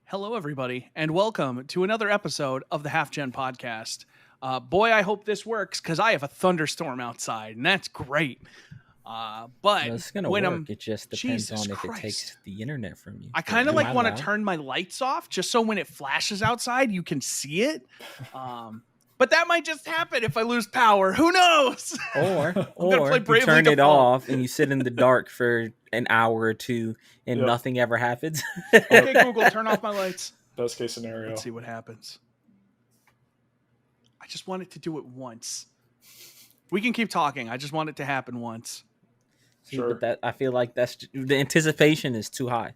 Hello, everybody, and welcome to another episode of the HalfGen podcast. Boy, I hope this works because I have a thunderstorm outside, and that's great. But No, it's gonna when work. I'm, It just depends Jesus on if it Christ, takes the internet from you. I But kind of am like I want to loud? turn my lights off just so when it flashes outside, you can see it. But that might just happen if I lose power. Who knows? Or I'm gonna play you Bravely turn it Default. off and you sit in the dark for an hour or two and Yep. nothing ever happens. Okay, Google, turn off my lights. Best case scenario. Let's see what happens. I just want it to do it once. We can keep talking. I just want it to happen once. See, Sure. but that I feel like the anticipation is too high.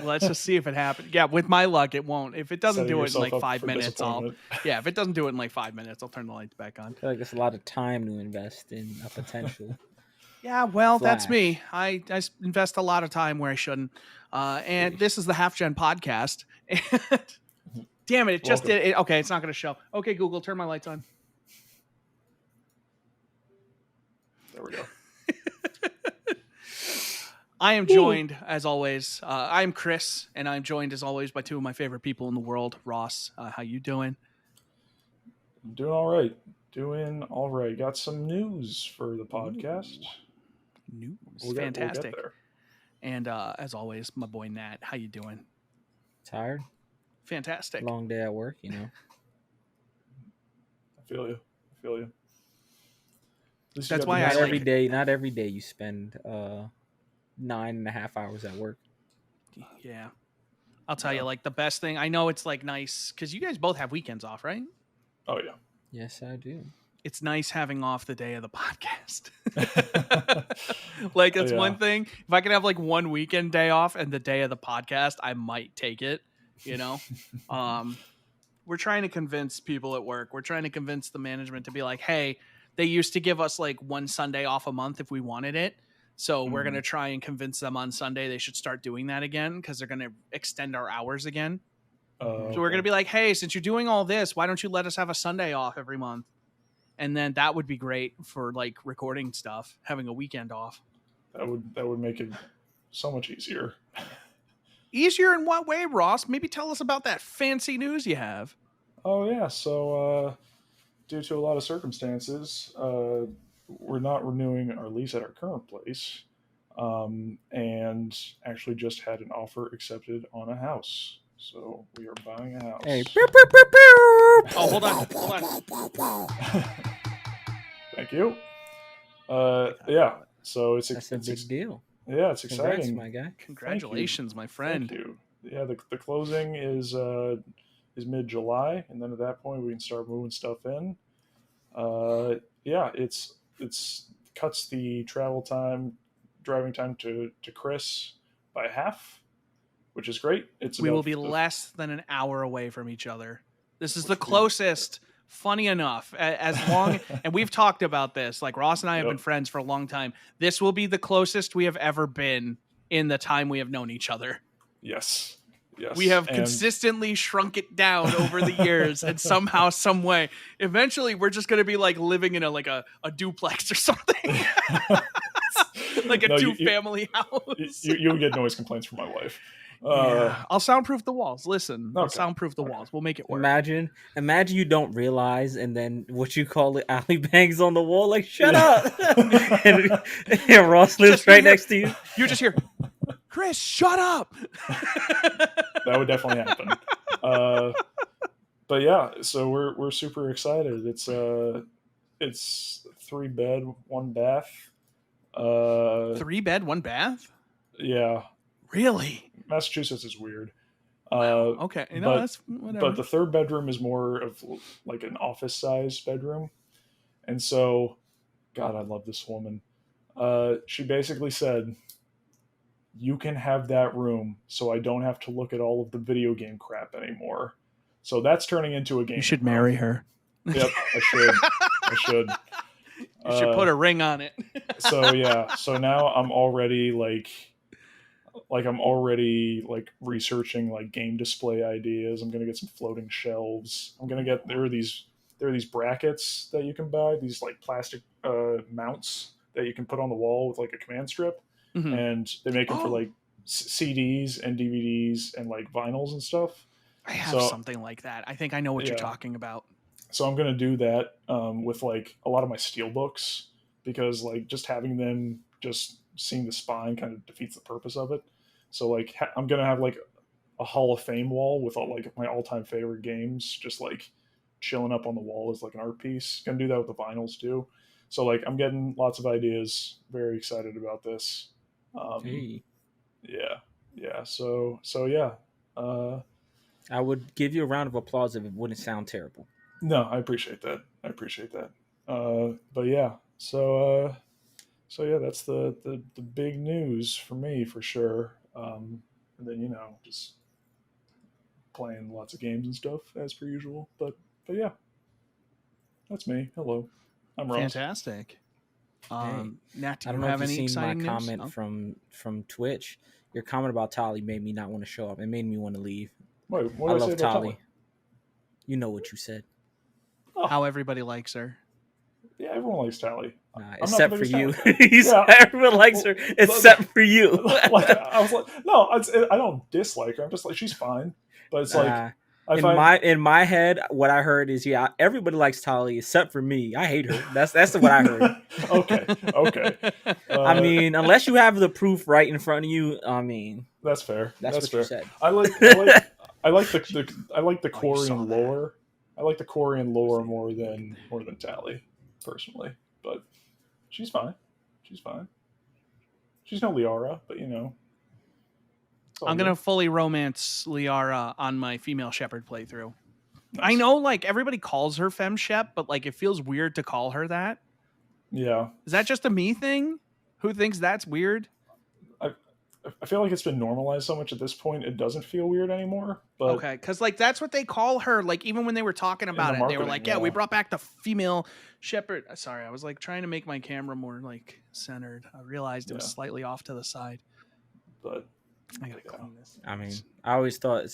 Let's just see if it happens. Yeah, with my luck, it won't. If it doesn't Setting do it in yourself like up 5 for minutes, I'll. disappointment. Yeah, if it doesn't do it in like 5 minutes, I'll turn the lights back on. I feel like it's a lot of time to invest in a potential. Yeah, well, that's Flash. me. I invest a lot of time where I shouldn't. And this is the HalfGen podcast. And damn it, it just Welcome. did it. Okay, it's not going to show. Okay, Google, turn my lights on. There we go. I am joined, as always. I'm Chris, and I'm joined, as always, by two of my favorite people in the world. Ross, how you doing? I'm doing all right. Doing all right. Got some news for the podcast. News. We'll get Fantastic. there. And as always, my boy Nat, how you doing? Tired? Fantastic. Long day at work, you know. I feel you. At least you That's got the why I Not news. like- every day. Not every day you spend 9.5 hours at work. Yeah. I'll tell you, Yeah. like, the best thing, I know it's, like, nice, because you guys both have weekends off, right? Oh yeah. Yes, I do. It's nice having off the day of the podcast. Like, it's Yeah. one thing. If I could have, like, one weekend day off and the day of the podcast, I might take it, you know? We're trying to convince people at work. We're trying to convince the management to be like, hey, they used to give us, like, one Sunday off a month if we wanted it. So we're going to try and convince them on Sunday they should start doing that again because they're going to extend our hours again. So we're going to be like, hey, since you're doing all this, why don't you let us have a Sunday off every month? And then that would be great for like recording stuff, having a weekend off. that would make it so much easier. Easier in what way, Ross? Maybe tell us about that fancy news you have. Oh yeah. So due to a lot of circumstances, we're not renewing our lease at our current place, and actually just had an offer accepted on a house. So we are buying a house. Hey, pew, pew, pew, pew. Oh, hold on. Thank you. Yeah. So it's That's a big deal. yeah, it's Congrats, exciting. my guy. Congratulations, my Thank friend. you. Yeah, the closing is mid-July, and then at that point we can start moving stuff in. Yeah, it's cuts the driving time to Chris by half, which is great. We will be less than an hour away from each other. This is the closest. Funny enough, as long, and we've talked about this, like Ross and I have been friends for a long time. This will be the closest we have ever been in the time we have known each other. Yes. We have And- consistently shrunk it down over the years, and somehow, some way, eventually, we're just going to be like living in a duplex or something, like a No, two-family house. You'll get noise complaints from my wife. Yeah. I'll soundproof the walls. Listen, I'll Okay. soundproof the walls. We'll make it work. Imagine you don't realize, and then what you call it, alley bangs on the wall, like shut up. and Ross lives Just right hear- next to you. You just hear, Chris, shut up. That would definitely happen. But yeah, so we're super excited. It's 3-bed, 1-bath. 3-bed, 1-bath? Yeah, Really? Massachusetts is weird. Okay. You know, but- that's whatever. But the third bedroom is more of like an office size bedroom. And so, God, I love this woman. She basically said, you can have that room so I don't have to look at all of the video game crap anymore. So that's turning into a game. You should marry her. Yep, I should. I should. You should put a ring on it. So yeah, so now I'm already like I'm already like researching like game display ideas. I'm gonna get some floating shelves. There are these brackets that you can buy, these like plastic mounts that you can put on the wall with like a command strip, Mhm. and they make them for Oh. like CDs and DVDs and like vinyls and stuff. I have So something like that. I think I know what you're yeah, talking about. so I'm gonna do that with like a lot of my steel books, because like just having them, just seeing the spine kind of defeats the purpose of it. So like I'm gonna have like a Hall of Fame wall with all like my all time favorite games, just like chilling up on the wall as like an art piece. Gonna do that with the vinyls too. So like I'm getting lots of ideas. Very excited about this. Hey, Yeah, yeah. So yeah. I would give you a round of applause if it wouldn't sound terrible. No, I appreciate that. I appreciate that. But yeah, so yeah, that's the big news for me for sure. And then just playing lots of games and stuff as per usual. But yeah, that's me. Hello, I'm Ross. Fantastic. Hey, Nat, do I you don't know if have you've any seen my exciting news? comment Oh. from Twitch. Your comment about Tali made me not want to show up. It made me want to leave. Wait, what I did I say love about Tali. Tali? You know what you said. Oh, How everybody likes her. yeah, everyone likes Tali. Nah, I'm not the except for biggest you. Tali guy. He's, Yeah, everyone likes well, her except for you. like I was like, no, I don't dislike her. I'm just like, she's fine, but it's like Nah, I in find my head, what I heard is everybody likes Tali except for me. I hate her. That's what I heard. okay. I mean, unless you have the proof right in front of you, I mean, That's fair. that's That's what you fair. said. I like I like the Oh, you saw Quarian that. lore. I like the Quarian lore more than Tally, personally. But she's fine. She's fine. She's no Liara, but it's all I'm gonna good. fully romance Liara on my female shepherd playthrough. I Nice. know, like everybody calls her Fem Shep, but like it feels weird to call her that. Yeah, Is that just a me thing? Who thinks that's weird? I I feel like it's been normalized so much at this point, it doesn't feel weird anymore. But Okay, because like that's what they call her. Like even when they were talking in the about it, they were marketing, like, "Yeah, we yeah, brought back the female shepherd." Sorry, I was like trying to make my camera more like centered. I realized it was yeah, slightly off to the side. but I gotta yeah, clean this. I mean, I always thought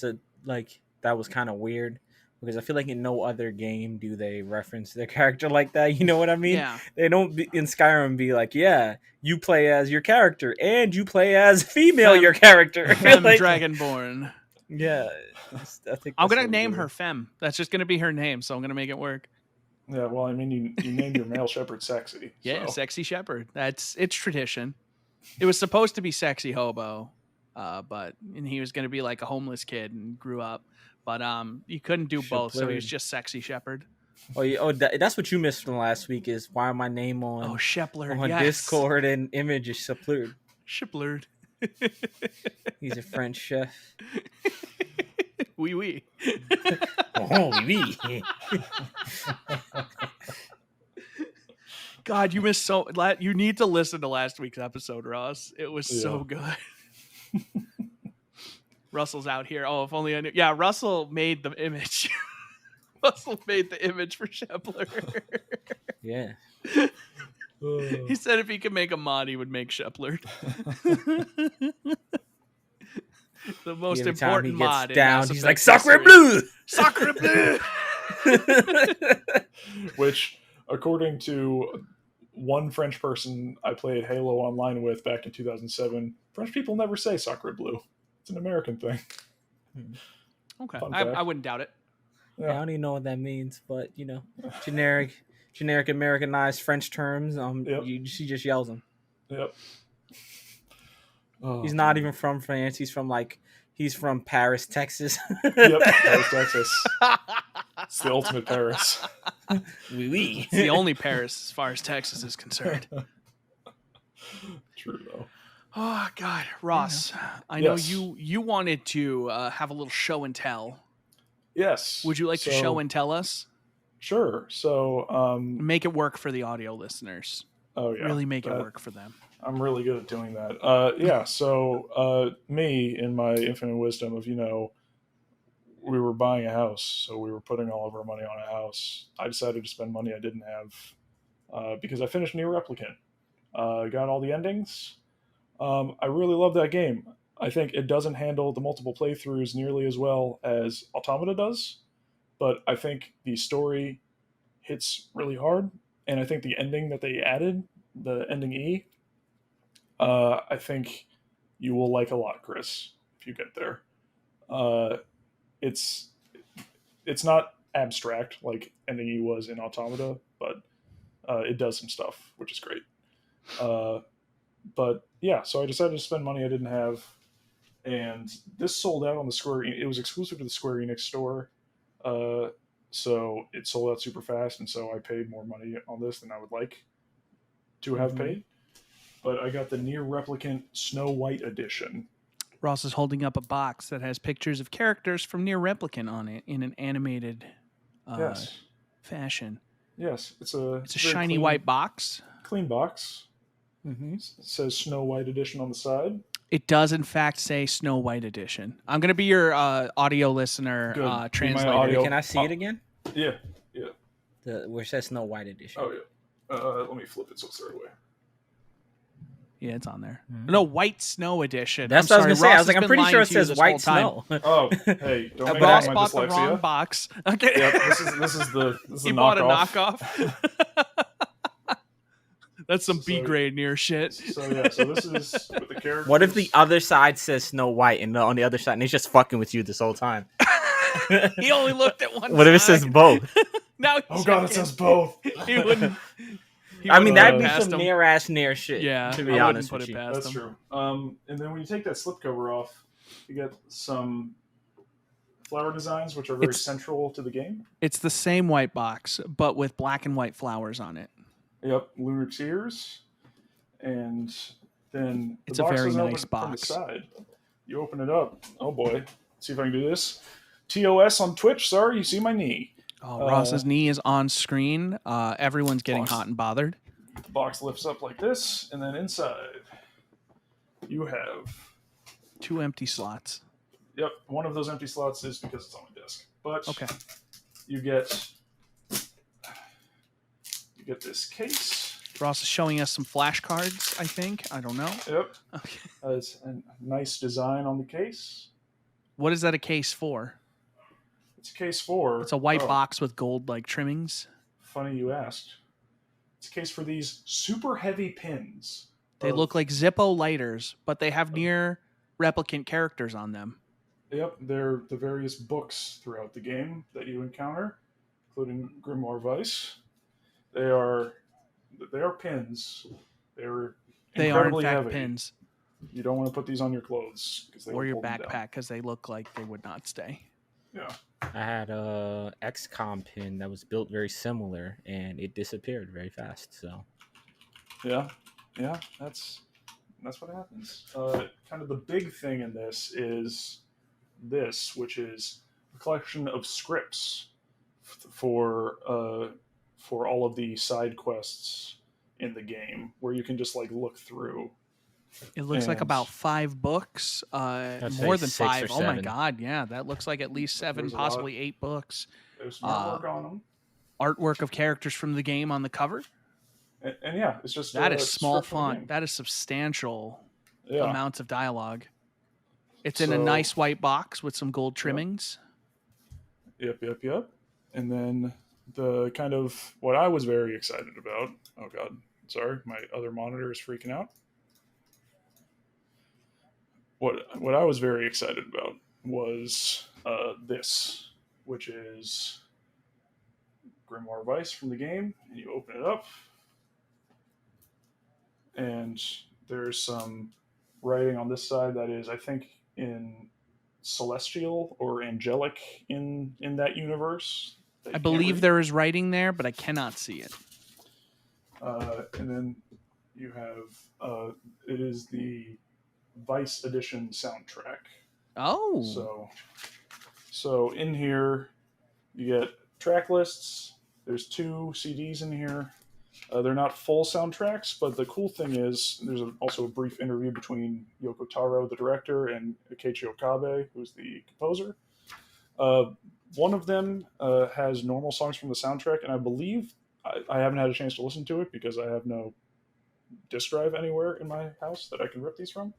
like that was kind of weird because I feel like in no other game do they reference their character like that. You know what I mean? Yeah, They don't in Skyrim be like, yeah, you play as your character and you play as female Fem- your character. Fem Like, Dragonborn. yeah, I think I'm that's gonna what we name do. her Fem. That's just gonna be her name, so I'm gonna make it work. yeah. Well, I mean, you named your male shepherd sexy, Yeah, so sexy shepherd. It's tradition. It was supposed to be sexy hobo, and he was gonna be like a homeless kid and grew up, but you couldn't do both, so he was Sheplerd. just sexy shepherd. That's what you missed from last week is why my name Oh, on Sheplerd, on yes, Discord and image is Sheplerd. Sheplerd. He's a French chef. Oui, oui. Oh, oui. God, you missed so. You need to listen to last week's episode, Ross. It was so good. Russell's out here. Oh, if only I knew. Yeah, Russell made the image. Russell made the image for Shepler. Yeah. He said if he could make a mod, he would make Shepler. The most Every time important he gets mod. down, in he's Mass like, Effect Sacre history. Bleu! Sacre Bleu! which, according to one French person I played Halo Online with back in 2007, French people never say Sacre Bleu. It's an American thing. Okay, Fun I fact. wouldn't doubt it. Yeah, I don't even know what that means, but generic Americanized French terms. Yep. She just yells them. Yep. Oh, He's not man. even from France. He's from Paris, Texas. Yep, Paris, Texas. It's the ultimate Paris. Oui, oui. It's the only Paris as far as Texas is concerned. True though. Oh God, Ross, I know Yes. you wanted to have a little show and tell. Yes. Would you like to So- show and tell us? Sure. So, Make it work for the audio listeners. oh yeah, Really make it that- work for them. I'm really good at doing that. Yeah. So, me, in my infinite wisdom of we were buying a house, so we were putting all of our money on a house. I decided to spend money I didn't have because I finished NieR Replicant. Got all the endings. I really love that game. I think it doesn't handle the multiple playthroughs nearly as well as Automata does, but I think the story hits really hard, and I think the ending that they added, the ending E, I think you will like a lot, Chris, if you get there. It's not abstract like ending was in Automata, but it does some stuff, which is great. But yeah, so I decided to spend money I didn't have, and this sold out on the Square. It was exclusive to the Square Enix store, so it sold out super fast, and so I paid more money on this than I would like to have paid. But I got the NieR Replicant Snow White edition. Ross is holding up a box that has pictures of characters from NieR Replicant on it in an animated fashion. Yes, it's a shiny white box. Clean box. Mm-hmm. It says Snow White edition on the side. It does, in fact, say Snow White edition. I'm going to be your audio listener translator. Audio. Can I see it again? Yeah. Where it says Snow White edition. Oh, yeah. Let me flip it so it's the right way. Yeah, it's on there. Mm-hmm. No, White Snow edition. That's what I was going to say. I was like, I'm pretty sure it says White Snow. Oh, hey, don't make Ross my bought dyslexia. The wrong box. Okay. Yep, this is the he knockoff. Bought a knockoff. That's some B grade NieR shit. So this is with the characters. What if the other side says Snow White and on the other side and he's just fucking with you this whole time? He only looked at one. What if it says both? Now God, it says both. He wouldn't. I mean, that'd be some NieR-ass NieR shit. Yeah, to be honest with you. That's true. And then when you take that slipcover off, you get some flower designs, which are very central to the game. It's the same white box, but with black and white flowers on it. Yep, Lunar's ears, and then it's a very nice box. From the side, you open it up. Oh boy, let's see if I can do this. TOS on Twitch. Sorry, you see my knee. Oh, Ross's knee is on screen. Everyone's getting hot and bothered. The box lifts up like this, and then inside you have 2 empty slots. Yep, one of those empty slots is because it's on my desk. But okay, you get this case. Ross is showing us some flashcards, I think. I don't know. Yep. Okay. It's a nice design on the case. What is that a case for? It's a case for... It's a white box with gold-like trimmings. Funny you asked. It's a case for these super heavy pins. They look like Zippo lighters, but they have NieR Replicant characters on them. Yep, they're the various books throughout the game that you encounter, including Grimoire Weiss. They are pins. They are in fact heavy. Pins. You don't want to put these on your clothes or your backpack because they look like they would not stay. Yeah. I had a XCOM pin that was built very similar, and it disappeared very fast. So. Yeah, that's what happens. Kind of the big thing in this is this, which is a collection of scripts for all of the side quests in the game, where you can just like look through. It looks like about 5 books, more than 5. Oh my god, yeah, that looks like at least 7, possibly 8 books. There's some artwork on them. Artwork of characters from the game on the cover. And yeah, it's just that is small font. That is substantial amounts of dialogue. It's in a nice white box with some gold trimmings. Yep. And then the kind of what I was very excited about. Oh god, sorry, my other monitor is freaking out. What I was very excited about was this, which is Grimoire Weiss from the game, and you open it up, and there's some writing on this side that is, I think, in Celestial or Angelic in that universe. I believe there is writing there, but I cannot see it. And then you have it is the Vice Edition soundtrack. Oh. So in here you get track lists. There's 2 CDs in here. They're not full soundtracks, but the cool thing is there's also a brief interview between Yoko Taro, the director, and Keiichi Okabe, who's the composer. One of them has normal songs from the soundtrack, and I believe I haven't had a chance to listen to it because I have no disk drive anywhere in my house that I can rip these from.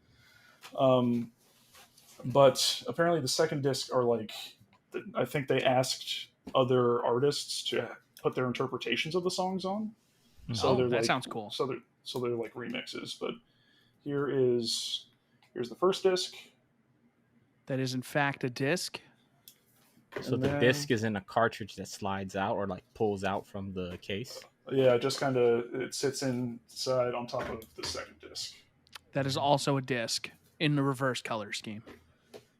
But apparently the second disc are like, I think they asked other artists to put their interpretations of the songs on. So that sounds cool. So they're like remixes. But here is Here's the first disc. That is in fact a disc. So the disc is in a cartridge that slides out or like pulls out from the case. Yeah, just kind of it sits inside on top of the second disc. That is also a disc in the reverse color scheme.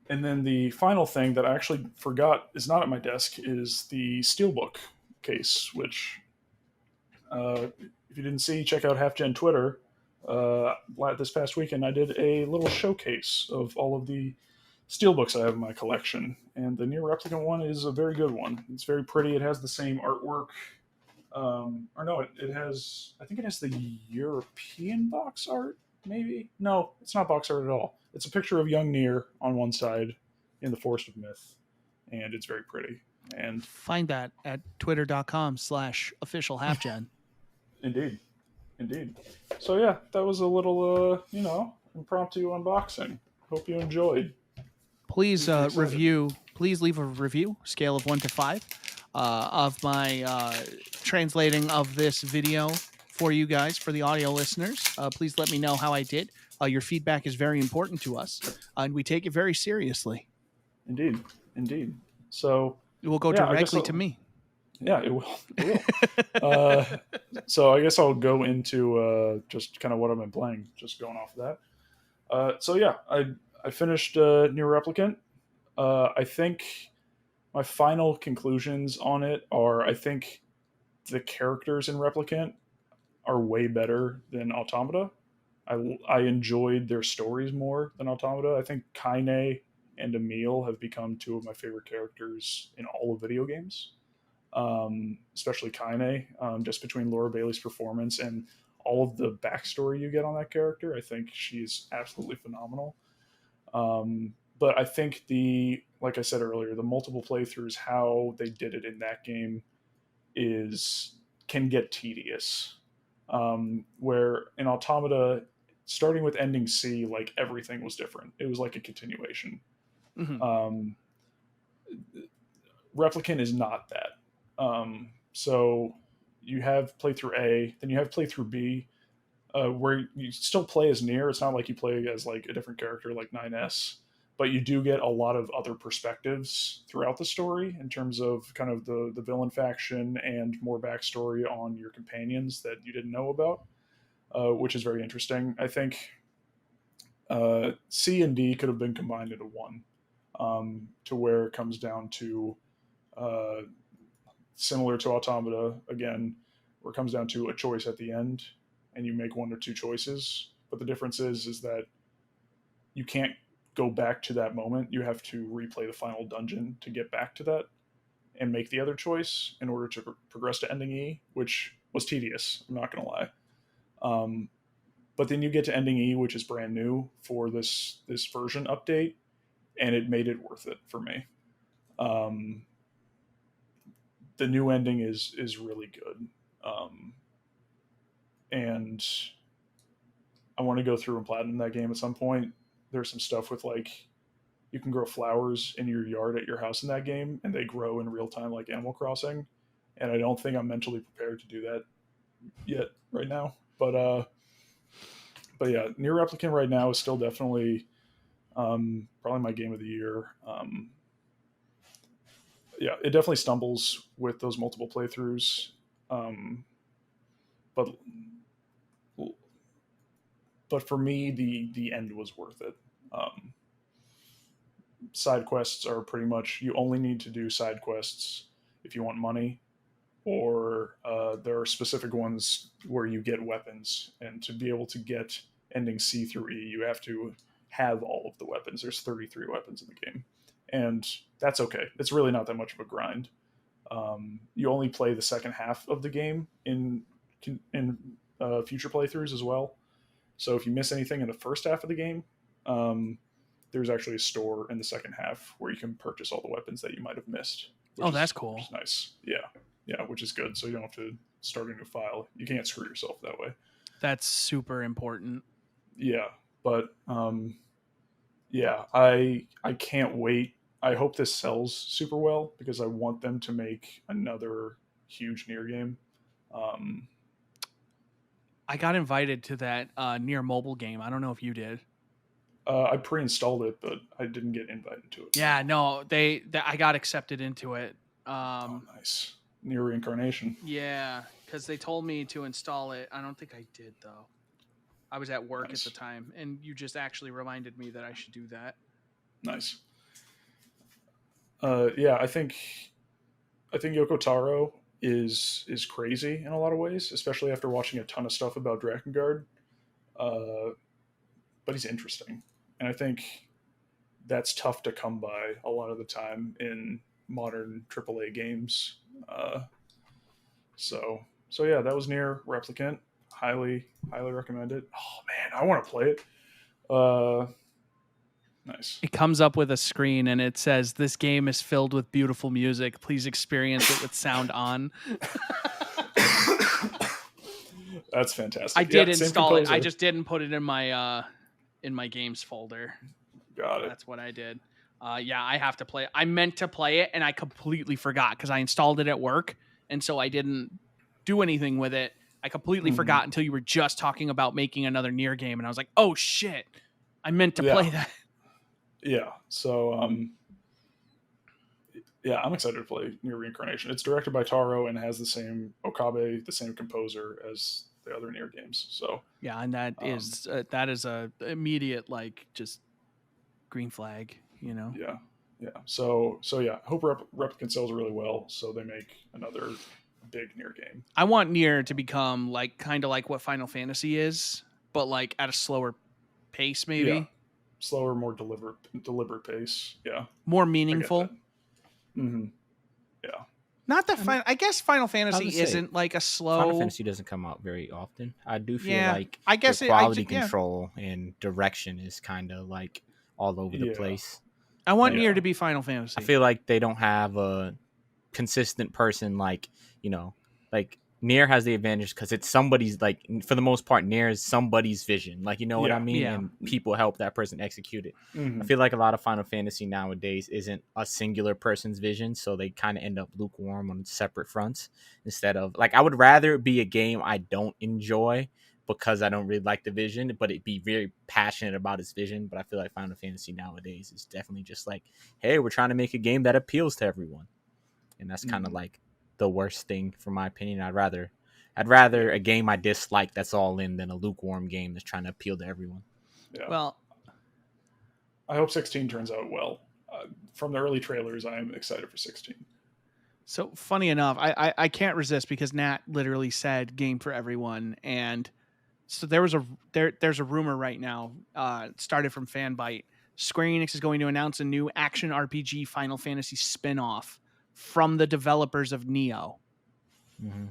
And then the final thing that I actually forgot is not at my desk is the Steelbook case, which, if you didn't see, check out HalfGen Twitter. This past weekend, I did a little showcase of all of the Steelbooks I have in my collection, and the NieR Replicant one is a very good one. It's very pretty. It has the same artwork. It has, I think it has the European box art, maybe? No, it's not box art at all. It's a picture of young NieR on one side in the Forest of Myth, and it's very pretty. And find that at twitter.com/official HalfGen. Indeed. So yeah, that was a little, impromptu unboxing. Hope you enjoyed. Please Please leave a review, scale of 1 to 5, of my translating of this video for you guys, for the audio listeners. Please let me know how I did. Your feedback is very important to us, and we take it very seriously. Indeed. So it will go directly to me. Yeah, it will. So I guess I'll go into just kind of what I've been playing, just going off of that. I finished NieR Replicant. I think my final conclusions on it are, I think the characters in Replicant are way better than Automata. I enjoyed their stories more than Automata. I think Kaine and Emil have become two of my favorite characters in all of video games. Especially Kaine, just between Laura Bailey's performance and all of the backstory you get on that character. I think she's absolutely phenomenal. But I think like I said earlier, the multiple playthroughs, how they did it in that game can get tedious. Where in Automata, starting with ending C, like everything was different. It was like a continuation. Mm-hmm. Replicant is not that. So you have playthrough A, then you have playthrough B, where you still play as NieR. It's not like you play as like a different character like 9S, but you do get a lot of other perspectives throughout the story in terms of kind of the villain faction and more backstory on your companions that you didn't know about, which is very interesting. I think C and D could have been combined into one, to where it comes down to similar to Automata, again, where it comes down to a choice at the end, and you make one or two choices. But the difference is that you can't go back to that moment. You have to replay the final dungeon to get back to that and make the other choice in order to progress to ending E, which was tedious, I'm not going to lie. But then you get to ending E, which is brand new for this version update, and it made it worth it for me. The new ending is really good. And I want to go through and platinum that game at some point. There's some stuff with like, you can grow flowers in your yard at your house in that game, and they grow in real time like Animal Crossing. And I don't think I'm mentally prepared to do that yet right now. But yeah, NieR Replicant right now is still definitely probably my game of the year. Yeah, it definitely stumbles with those multiple playthroughs, but for me, the end was worth it. Side quests are pretty much, you only need to do side quests if you want money, or there are specific ones where you get weapons, and to be able to get ending C through E, you have to have all of the weapons. There's 33 weapons in the game, and that's okay. It's really not that much of a grind. You only play the second half of the game in future playthroughs as well. So if you miss anything in the first half of the game, there's actually a store in the second half where you can purchase all the weapons that you might have missed. That's cool. Which is nice. Yeah, which is good. So you don't have to start a new file. You can't screw yourself that way. That's super important. Yeah, but yeah, I can't wait. I hope this sells super well because I want them to make another huge NieR game. I got invited to that NieR mobile game. I don't know if you did. I pre-installed it, but I didn't get invited to it. Yeah, no, I got accepted into it. Oh, nice. NieR Reincarnation. Yeah, because they told me to install it. I don't think I did though. I was at work Nice. at the time, and you just actually reminded me that I should do that. Nice. Yeah, I think Yoko Taro is crazy in a lot of ways, especially after watching a ton of stuff about Drakengard. But he's interesting, and I think that's tough to come by a lot of the time in modern AAA games. So yeah, that was NieR Replicant. Highly recommend it. Oh man, I want to play it. Nice. It comes up with a screen and it says, "This game is filled with beautiful music. Please experience it with sound on." That's fantastic. I did install it. I just didn't put it in my games folder. Got it. That's what I did. Yeah, I have to play it. I meant to play it and I completely forgot because I installed it at work, and so I didn't do anything with it. I completely forgot until you were just talking about making another NieR game, and I was like, "Oh shit, I meant to play that." Yeah. So yeah, I'm excited to play NieR Reincarnation. It's directed by Taro and has the same Okabe, the same composer as the other NieR games. So yeah, and that is a immediate like just green flag, you know. Yeah. So yeah, I hope Replicant sells really well, so they make another big NieR game. I want NieR to become like kind of like what Final Fantasy is, but like at a slower pace, maybe. Yeah. Slower, more deliberate pace. Yeah. More meaningful. Mm-hmm. Yeah. Not that I guess Final Fantasy isn't like a slow. Final Fantasy doesn't come out very often. I do feel like I guess the quality control and direction is kind of like all over the place. I want NieR to be Final Fantasy. I feel like they don't have a consistent person like NieR has the advantage because it's somebody's, like, for the most part, NieR is somebody's vision. Like, you know what I mean? Yeah. And people help that person execute it. Mm-hmm. I feel like a lot of Final Fantasy nowadays isn't a singular person's vision, so they kind of end up lukewarm on separate fronts instead of, like, I would rather it be a game I don't enjoy because I don't really like the vision, but it be very passionate about its vision. But I feel like Final Fantasy nowadays is definitely just like, hey, we're trying to make a game that appeals to everyone. And that's kind of like the worst thing, for my opinion. I'd rather a game I dislike that's all in than a lukewarm game that's trying to appeal to everyone. Yeah. Well, I hope 16 turns out well. From the early trailers, I am excited for 16. So funny enough, I can't resist because Nat literally said game for everyone, and so there's a rumor right now. It started from Fanbyte. Square Enix is going to announce a new action RPG Final Fantasy spin-off from the developers of Nioh. Mm-hmm.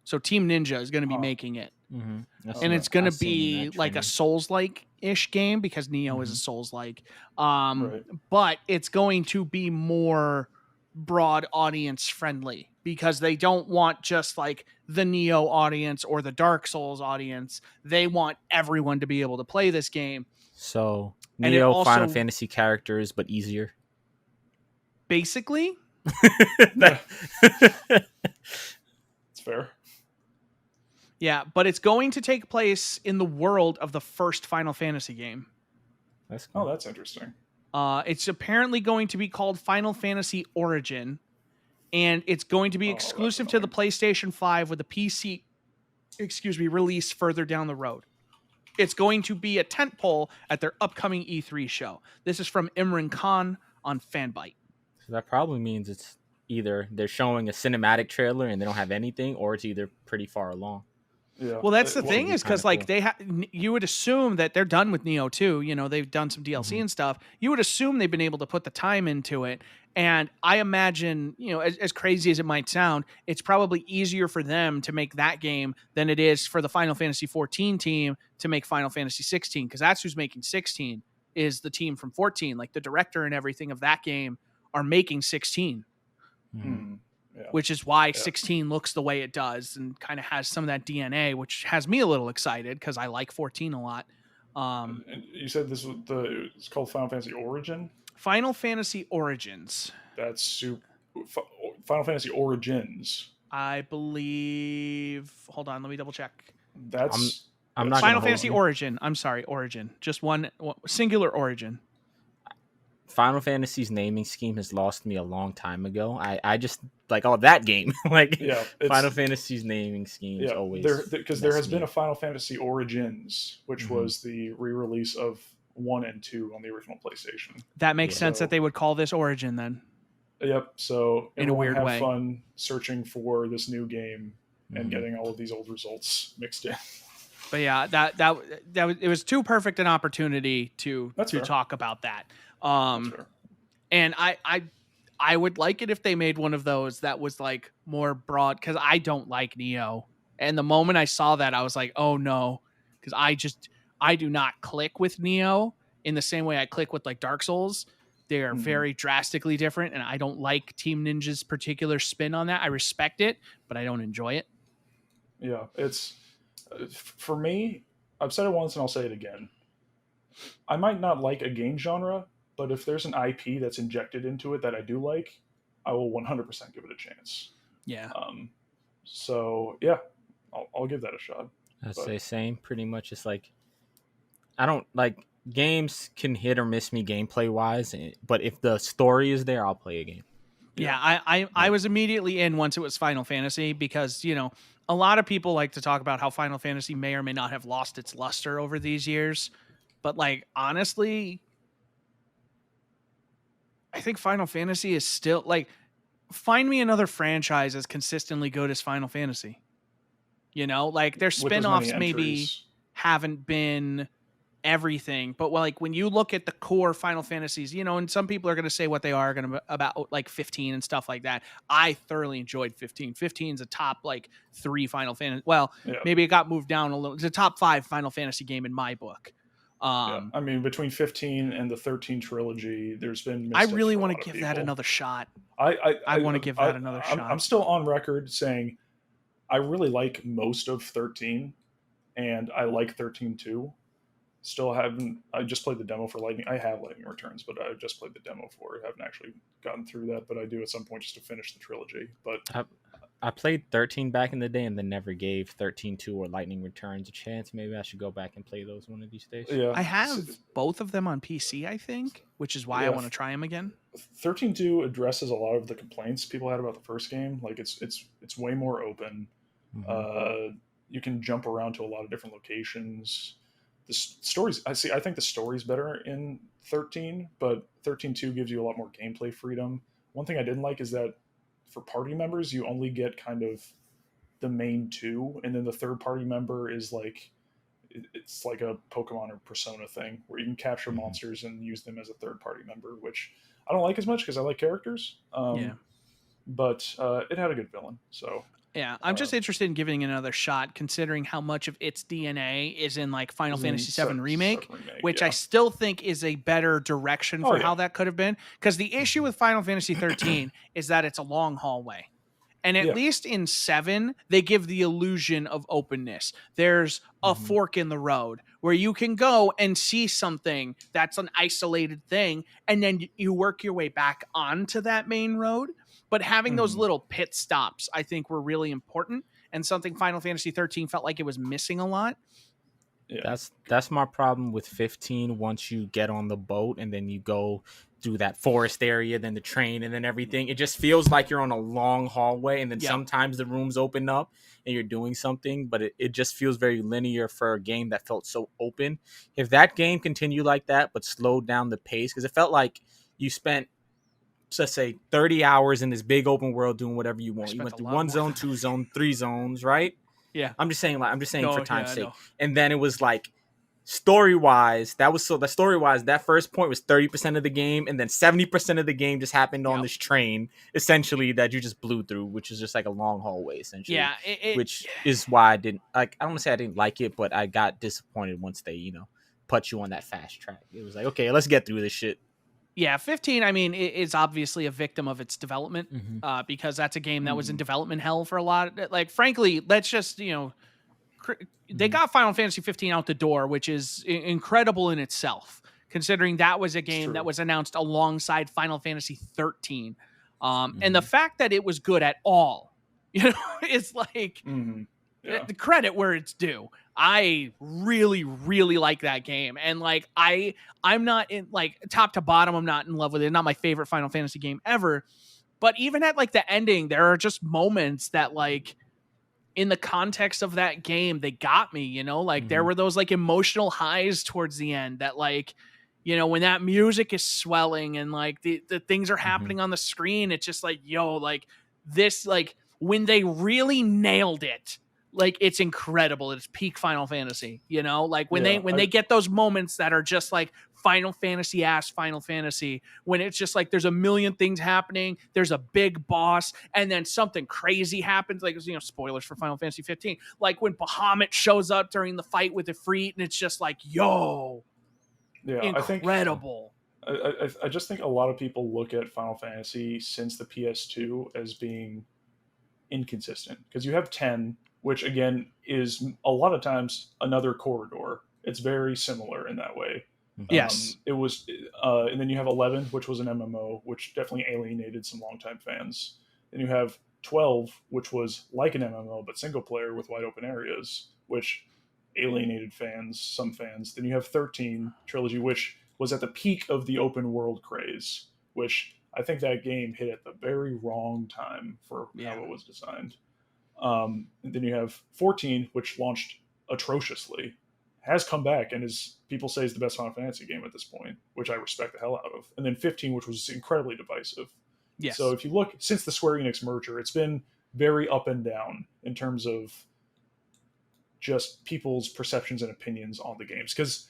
So Team Ninja is going to be making it. Mm-hmm. And it's going to be like a Souls-like-ish game because Nioh is a Souls-like. Right. But it's going to be more broad audience friendly because they don't want just like the Nioh audience or the Dark Souls audience. They want everyone to be able to play this game. So Nioh also, Final Fantasy characters, but easier. Basically. It's fair. Yeah, but it's going to take place in the world of the first Final Fantasy game. That's cool. Oh, that's interesting. It's apparently going to be called Final Fantasy Origin, and it's going to be exclusive to the PlayStation 5 with a PC, release further down the road. It's going to be a tentpole at their upcoming E3 show. This is from Imran Khan on Fanbyte. So that probably means it's either they're showing a cinematic trailer and they don't have anything, or it's either pretty far along. Yeah. Well, that's the thing is because like you would assume that they're done with Nioh 2. You know, they've done some DLC and stuff. You would assume they've been able to put the time into it. And I imagine, you know, as crazy as it might sound, it's probably easier for them to make that game than it is for the Final Fantasy 14 team to make Final Fantasy 16, because that's who's making 16 is the team from 14. Like the director and everything of that game are making 16. Yeah. Which is why 16 looks the way it does and kind of has some of that DNA, which has me a little excited because I like 14 a lot. And you said this was it's called Final Fantasy Origin? Final Fantasy Origins. That's Final Fantasy Origins. I believe. Hold on, let me double check. I'm I'm not Final gonna hold Fantasy you. Origin. I'm sorry, Origin. Just one singular Origin. Final Fantasy's naming scheme has lost me a long time ago. I just like that game. Like Yeah, Final Fantasy's naming schemes yeah. always Because there has been me a Final Fantasy Origins, which was the re-release of 1 and 2 on the original PlayStation. That makes Yeah. sense that they would call this Origin then. Yep. So In a everyone weird have way. fun searching for this new game and getting all of these old results mixed in. But yeah, that was, it was too perfect an opportunity to fair. talk about that. That's fair. And I would like it if they made one of those that was like more broad, because I don't like Neo. And the moment I saw that, I was like, oh no, because I do not click with Neo in the same way I click with like Dark Souls. They are very drastically different, and I don't like Team Ninja's particular spin on that. I respect it, but I don't enjoy it. Yeah, it's for me. I've said it once, and I'll say it again. I might not like a game genre, but if there's an IP that's injected into it that I do like, I will 100% give it a chance. Yeah. So yeah, I'll give that a shot. I'd say same. Pretty much, it's like I don't like games can hit or miss me gameplay wise, but if the story is there, I'll play a game. Yeah, I was immediately in once it was Final Fantasy, because, you know, a lot of people like to talk about how Final Fantasy may or may not have lost its luster over these years. But like, honestly, I think Final Fantasy is still like, find me another franchise as consistently good as Final Fantasy. You know, like their spin-offs maybe haven't been everything, but like when you look at the core Final Fantasies, you know, and some people are going to say what they are going to about like 15 and stuff like that. I thoroughly enjoyed 15. 15 is a top like 3 Final Fantasy. Well, maybe it got moved down a little. It's a top 5 Final Fantasy game in my book. I mean, between 15 and the 13 trilogy, there's been. I really want to give that another shot. I want to give that another shot. I'm still on record saying I really like most of 13, and I like 13 too. Still haven't. I just played the demo for Lightning. I have Lightning Returns, but I just played the demo for it. I haven't actually gotten through that, but I do at some point just to finish the trilogy. But I played 13 back in the day and then never gave 13-2 or Lightning Returns a chance. Maybe I should go back and play those one of these days. Yeah, I have both of them on PC, I think, which is why I want to try them again. 13.2 addresses a lot of the complaints people had about the first game. Like it's way more open. You can jump around to a lot of different locations. The stories, I think the story's better in 13, but 13.2 gives you a lot more gameplay freedom. One thing I didn't like is that for party members, you only get kind of the main 2, and then the third party member is like, it's like a Pokemon or Persona thing where you can capture monsters and use them as a third party member, which I don't like as much because I like characters. But it had a good villain, so. Yeah, I'm just interested in giving it another shot, considering how much of its DNA is in like Final Fantasy VII Remake, which I still think is a better direction for how that could have been. Because the issue with Final Fantasy 13 is that it's a long hallway. And at least in 7, they give the illusion of openness. There's a fork in the road where you can go and see something that's an isolated thing, and then you work your way back onto that main road. But having those little pit stops, I think, were really important, and something Final Fantasy 13 felt like it was missing a lot. Yeah. That's my problem with 15. Once you get on the boat and then you go through that forest area, then the train, and then everything, it just feels like you're on a long hallway, and then sometimes the rooms open up and you're doing something, but it just feels very linear for a game that felt so open. If that game continued like that but slowed down the pace, because it felt like you spent, let's say, 30 hours in this big open world doing whatever you want. You went through 1 zone, 2 zone, 3 zones, right? Yeah. I'm just saying for time's sake. And then it was like story-wise, that first point was 30% of the game, and then 70% of the game just happened on this train, essentially, that you just blew through, which is just like a long hallway, essentially. Yeah. Which is why I didn't like, I don't want to say I didn't like it, but I got disappointed once they, put you on that fast track. It was like, okay, let's get through this shit. Yeah, 15, I mean, is obviously a victim of its development, because that's a game that was in development hell for a lot. Like, frankly, let's just, they got Final Fantasy 15 out the door, which is incredible in itself, considering that was a game that was announced alongside Final Fantasy 13. And the fact that it was good at all, it's like the credit where it's due. I really, really like that game. And like I'm not in like top to bottom, I'm not in love with it. Not my favorite Final Fantasy game ever. But even at like the ending, there are just moments that like in the context of that game, they got me, you know, like there were those like emotional highs towards the end that like, you know, when that music is swelling and like the things are happening on the screen, it's just like, yo, like this, like when they really nailed it, like it's incredible. It's peak Final Fantasy, you know, like when they get those moments that are just like Final Fantasy ass Final Fantasy, when it's just like there's a million things happening, there's a big boss, and then something crazy happens, like, you know, spoilers for Final Fantasy 15, like when Bahamut shows up during the fight with Ifrit, and it's just like, yo, incredible. I just think a lot of people look at Final Fantasy since the PS2 as being inconsistent, because you have 10, which again is a lot of times another corridor. It's very similar in that way. Yes. It was, and then you have 11, which was an MMO, which definitely alienated some longtime fans. Then you have 12, which was like an MMO but single player with wide open areas, which alienated fans, some fans. Then you have 13 trilogy, which was at the peak of the open world craze, which I think that game hit at the very wrong time for how it was designed. And then you have 14, which launched atrociously, has come back and is, people say, is the best Final Fantasy game at this point, which I respect the hell out of. And then 15, which was incredibly divisive. Yes. So if you look, since the Square Enix merger, it's been very up and down in terms of just people's perceptions and opinions on the games. Because,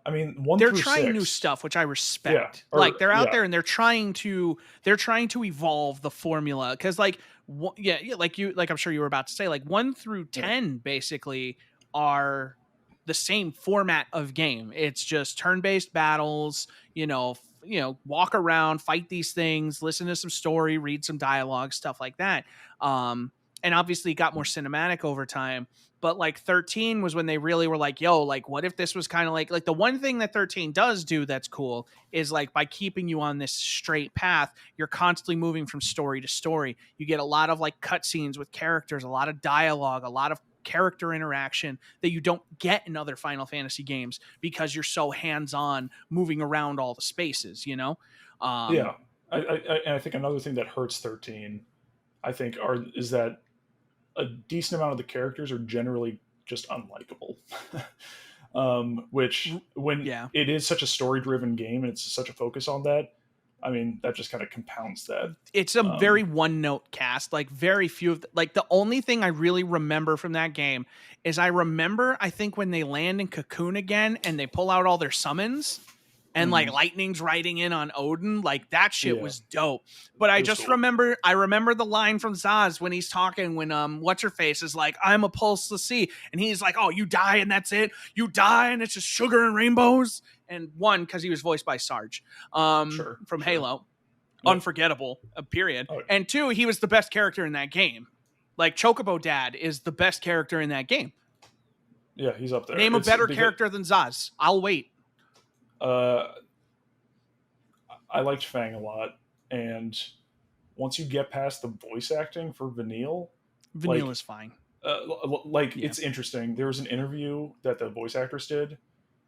I mean, they're trying new stuff, which I respect. Yeah, like they're out there and they're trying to evolve the formula. Because like, like I'm sure you were about to say, like 1 through 10 basically are the same format of game. It's just turn-based battles, you know, walk around, fight these things, listen to some story, read some dialogue, stuff like that. And obviously it got more cinematic over time. But like 13 was when they really were like, yo, like what if this was kind of like the one thing that 13 does do that's cool is like by keeping you on this straight path, you're constantly moving from story to story. You get a lot of like cutscenes with characters, a lot of dialogue, a lot of character interaction that you don't get in other Final Fantasy games because you're so hands-on moving around all the spaces, you know? And I think another thing that hurts 13, I think, is that a decent amount of the characters are generally just unlikable. Which, when it is such a story-driven game and it's such a focus on that, I mean, that just kind of compounds that. It's a very one-note cast. Like very few of like the only thing I really remember from that game is I think when they land in Cocoon again and they pull out all their summons and like lightning's riding in on Odin, like that shit was dope. But I just remember the line from Zaz when he's talking, when what's her face is like, I'm a pulseless sea, and he's like, oh, you die and that's it, you die and it's just sugar and rainbows. And one, because he was voiced by Sarge from Halo, unforgettable, period. And two, he was the best character in that game. Like Chocobo Dad is the best character in that game. Yeah, he's up there. Name a better character than Zaz. I'll wait. I liked Fang a lot, and once you get past the voice acting for Vanille is fine. It's interesting. There was an interview that the voice actress did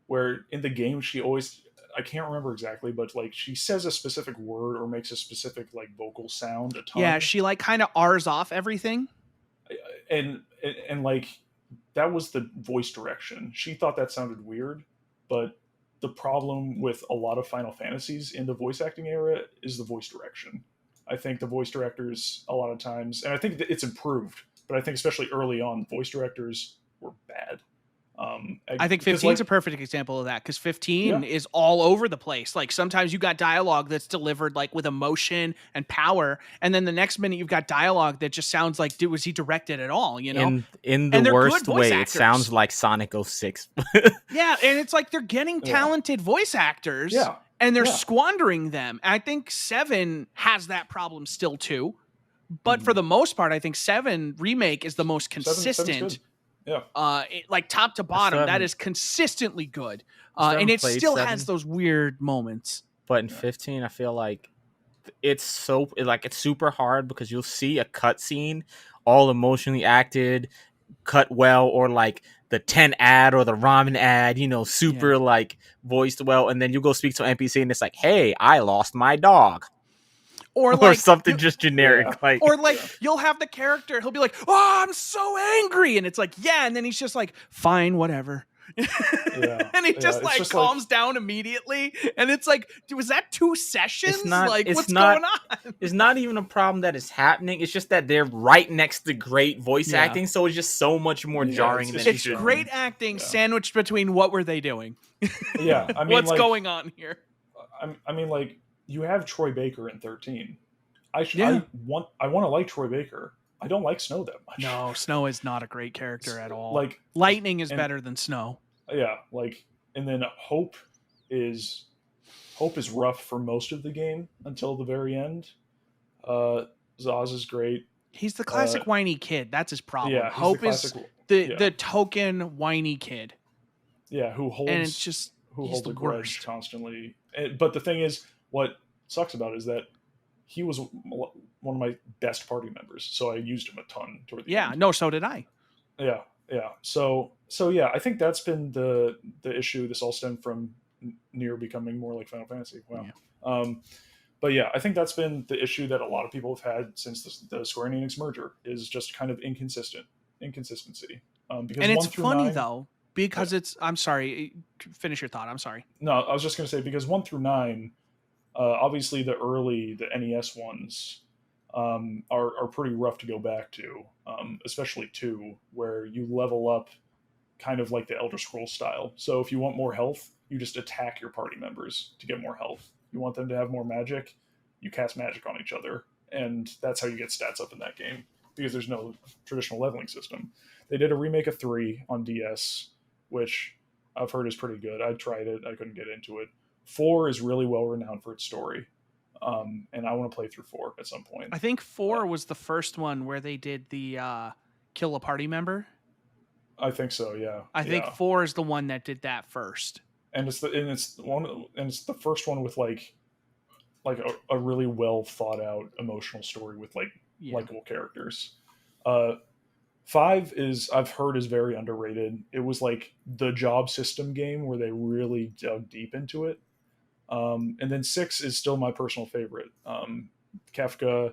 where in the game she always, I can't remember exactly, but like she says a specific word or makes a specific like vocal sound a ton. Yeah, she like kind of R's off everything. And like that was the voice direction. She thought that sounded weird, but the problem with a lot of Final Fantasies in the voice acting era is the voice direction. I think the voice directors a lot of times, and I think that it's improved, but I think especially early on, voice directors were bad. I think 15 is a perfect example of that, because 15 is all over the place. Like sometimes you got dialogue that's delivered like with emotion and power, and then the next minute you've got dialogue that just sounds like, was he directed at all? You know, in the worst way, it sounds like Sonic 06. Yeah, and it's like they're getting talented voice actors, and they're squandering them. And I think 7 has that problem still too, but for the most part, I think 7 Remake is the most consistent. Like top to bottom, that is consistently good, and it still 7. has those weird moments. But in 15, I feel like it's super hard because you'll see a cutscene all emotionally acted, cut well, or like the 10 ad or the ramen ad, super like voiced well, and then you go speak to an NPC and it's like, hey, I lost my dog. Or Or like something just generic. You'll have the character, he'll be like, oh, I'm so angry. And it's like, yeah. And then he's just like, fine, whatever. And he just calms down immediately. And it's like, was that 2 sessions? What's going on? It's not even a problem that is happening. It's just that they're right next to great voice acting. So it's just so much more jarring than it's great acting sandwiched between what were they doing? Yeah. I mean, what's going on here? I mean, like, you have Troy Baker in 13. I want to like Troy Baker. I don't like Snow that much. No, Snow is not a great character at all. Like, Lightning is better than Snow. Yeah, like, and then Hope is rough for most of the game until the very end. Zaz is great. He's the classic whiny kid. That's his problem. Yeah, Hope is the token whiny kid. Yeah, who holds a grudge constantly. But the thing is, what sucks about it is that he was one of my best party members, so I used him a ton toward the end. No, so did I. Yeah. So yeah, I think that's been the issue. This all stemmed from NieR becoming more like Final Fantasy. Wow. Yeah. But yeah, I think that's been the issue that a lot of people have had since the Square Enix merger, is just kind of inconsistency. Because and it's funny though, because it's. I'm sorry. Finish your thought. I'm sorry. No, I was just going to say, because 1 through 9, obviously the NES ones are pretty rough to go back to, especially 2, where you level up kind of like the Elder Scrolls style. So if you want more health, you just attack your party members to get more health. You want them to have more magic, you cast magic on each other, and that's how you get stats up in that game, because there's no traditional leveling system. They did a remake of 3 on DS, which I've heard is pretty good. I tried it, I couldn't get into it. 4 is really well renowned for its story. And I want to play through 4 at some point. I think 4 was the first one where they did the kill a party member. I think so, yeah. I think 4 is the one that did that first. And it's the first one with like a really well thought out emotional story with likable characters. 5 I've heard is very underrated. It was like the job system game where they really dug deep into it. And then 6 is still my personal favorite. Kefka,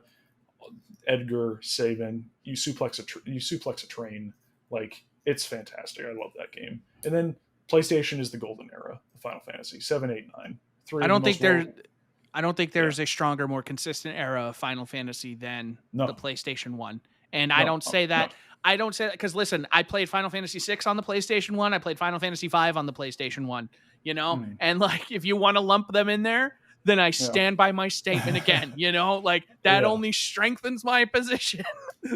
Edgar, Sabin, you suplex a train. Like, it's fantastic. I love that game. And then PlayStation is the golden era of Final Fantasy 7, 8, 9. 3. I don't think there's a stronger, more consistent era of Final Fantasy than the PlayStation 1. And I don't say that. I don't say that because, listen, I played Final Fantasy 6 on the PlayStation 1. I played Final Fantasy 5 on the PlayStation 1. And like, if you want to lump them in there, then I stand by my statement again. Like, that only strengthens my position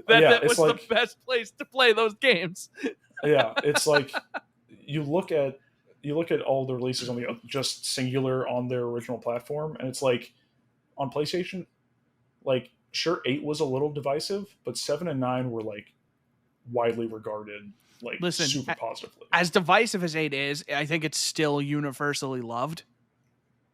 that was the best place to play those games. Yeah, it's like you look at all the releases on the just singular on their original platform, and it's like on PlayStation, like, sure, 8 was a little divisive, but 7 and 9 were like widely regarded, like, super positively. As divisive as 8 is, I think it's still universally loved.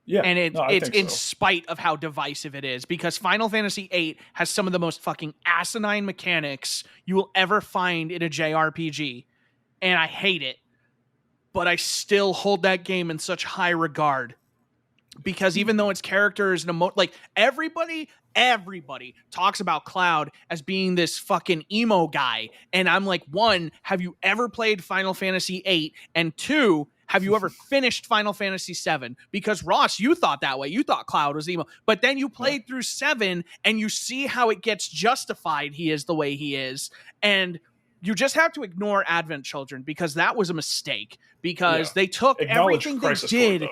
Yeah, and it's in spite of how divisive it is, because Final Fantasy VIII has some of the most fucking asinine mechanics you will ever find in a JRPG, and I hate it, but I still hold that game in such high regard, because even though its characters and like, everybody talks about Cloud as being this fucking emo guy, and I'm like, 1, have you ever played Final Fantasy VIII? And 2, have you ever finished Final Fantasy VII? Because, Ross, you thought that way. You thought Cloud was emo. But then you played through 7, and you see how it gets justified he is the way he is. And you just have to ignore Advent Children, because that was a mistake. Because they took everything they did.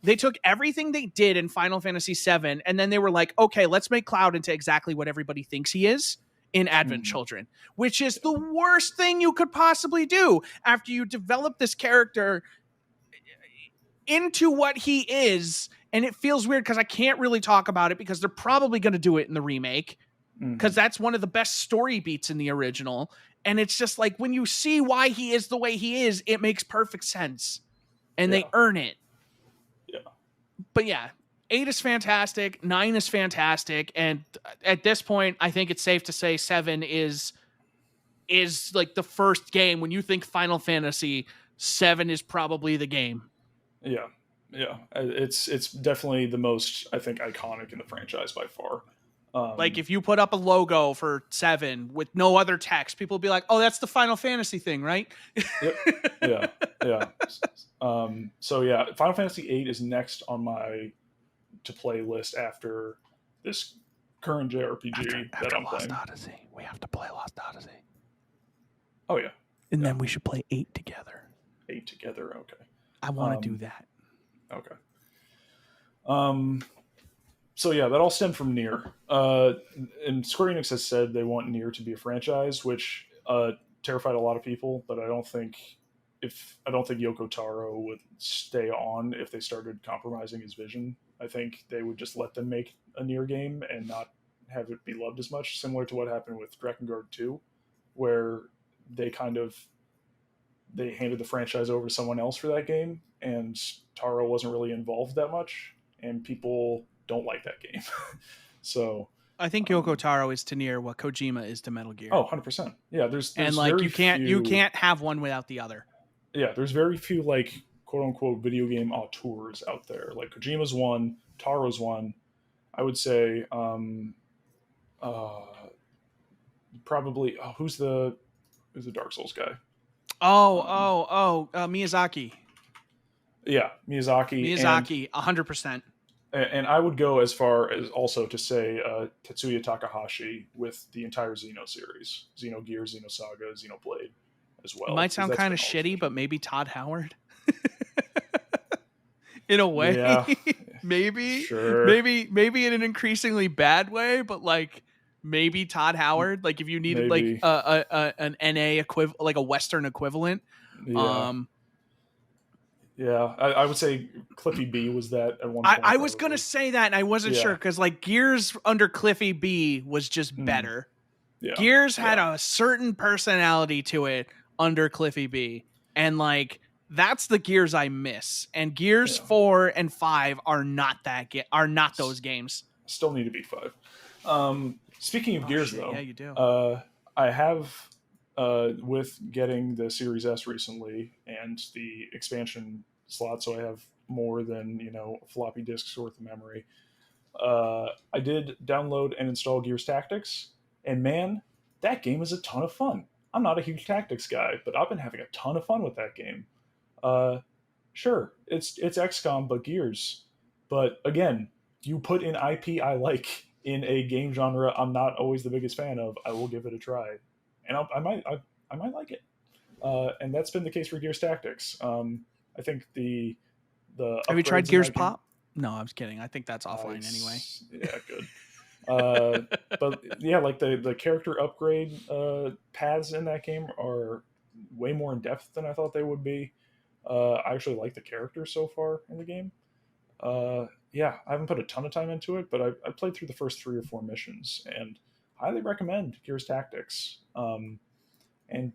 They took everything they did in Final Fantasy VII, and then they were like, okay, let's make Cloud into exactly what everybody thinks he is in Advent Children, which is the worst thing you could possibly do after you develop this character into what he is. And it feels weird because I can't really talk about it, because they're probably going to do it in the remake, because that's one of the best story beats in the original. And it's just like, when you see why he is the way he is, it makes perfect sense, and they earn it. Yeah. But yeah, 8 is fantastic. 9 is fantastic. And at this point, I think it's safe to say 7 is is like the first game. When you think Final Fantasy, 7 is probably the game. Yeah. It's definitely the most, I think, iconic in the franchise by far. Like if you put up a logo for 7 with no other text, people will be like, "Oh, that's the Final Fantasy thing, right?" Yep. Yeah. So yeah, Final Fantasy VIII is next on my to play list after this current JRPG that I'm Lost playing. Odyssey, we have to play Lost Odyssey. Oh yeah, and then we should play 8 together. 8 together. Okay. I want to do that. Okay. So yeah, that all stemmed from NieR. And Square Enix has said they want NieR to be a franchise, which terrified a lot of people. But I don't think Yoko Taro would stay on if they started compromising his vision. I think they would just let them make a NieR game and not have it be loved as much, similar to what happened with Drakengard 2, where they handed the franchise over to someone else for that game, and Taro wasn't really involved that much, and people don't like that game. So I think Yoko Taro is to NieR what Kojima is to Metal Gear. Oh, 100%. Yeah, there's and like very you can't have one without the other. Yeah, there's very few like quote unquote video game auteurs out there. Like Kojima's one, Taro's one. I would say probably who's the Dark Souls guy? Miyazaki. Yeah, Miyazaki. 100%. And I would go as far as also to say Tetsuya Takahashi with the entire Xeno series, Xenogears, Xenosaga, Xenoblade as well. It might sound kind of shitty, but maybe Todd Howard. In a way. Yeah. Maybe. Sure. Maybe in an increasingly bad way, but like maybe Todd Howard, like if you needed like an NA equivalent, like a Western equivalent. Yeah. I would say Cliffy B was that at one point. I was going to say that, and I wasn't sure, because like Gears under Cliffy B was just better. Yeah. Gears had a certain personality to it under Cliffy B, and like that's the Gears I miss. And Gears 4 and 5 are not those games. Still need to be 5. Speaking of Gears, though, yeah, you do. I have with getting the Series S recently and the expansion slot, so I have more than floppy disks worth of memory. I did download and install Gears Tactics, and man, that game is a ton of fun. I'm not a huge tactics guy, but I've been having a ton of fun with that game. Sure, it's XCOM but Gears, but again, you put in IP I like in a game genre I'm not always the biggest fan of, I will give it a try, and I might like it. And that's been the case for Gears Tactics. I think the have you tried Gears Pop? No, I was kidding. I think that's offline anyway. Yeah, good. But yeah, like the character upgrade paths in that game are way more in depth than I thought they would be. I actually like the characters so far in the game. Yeah, I haven't put a ton of time into it, but I played through the first 3 or 4 missions, and highly recommend Gears Tactics. And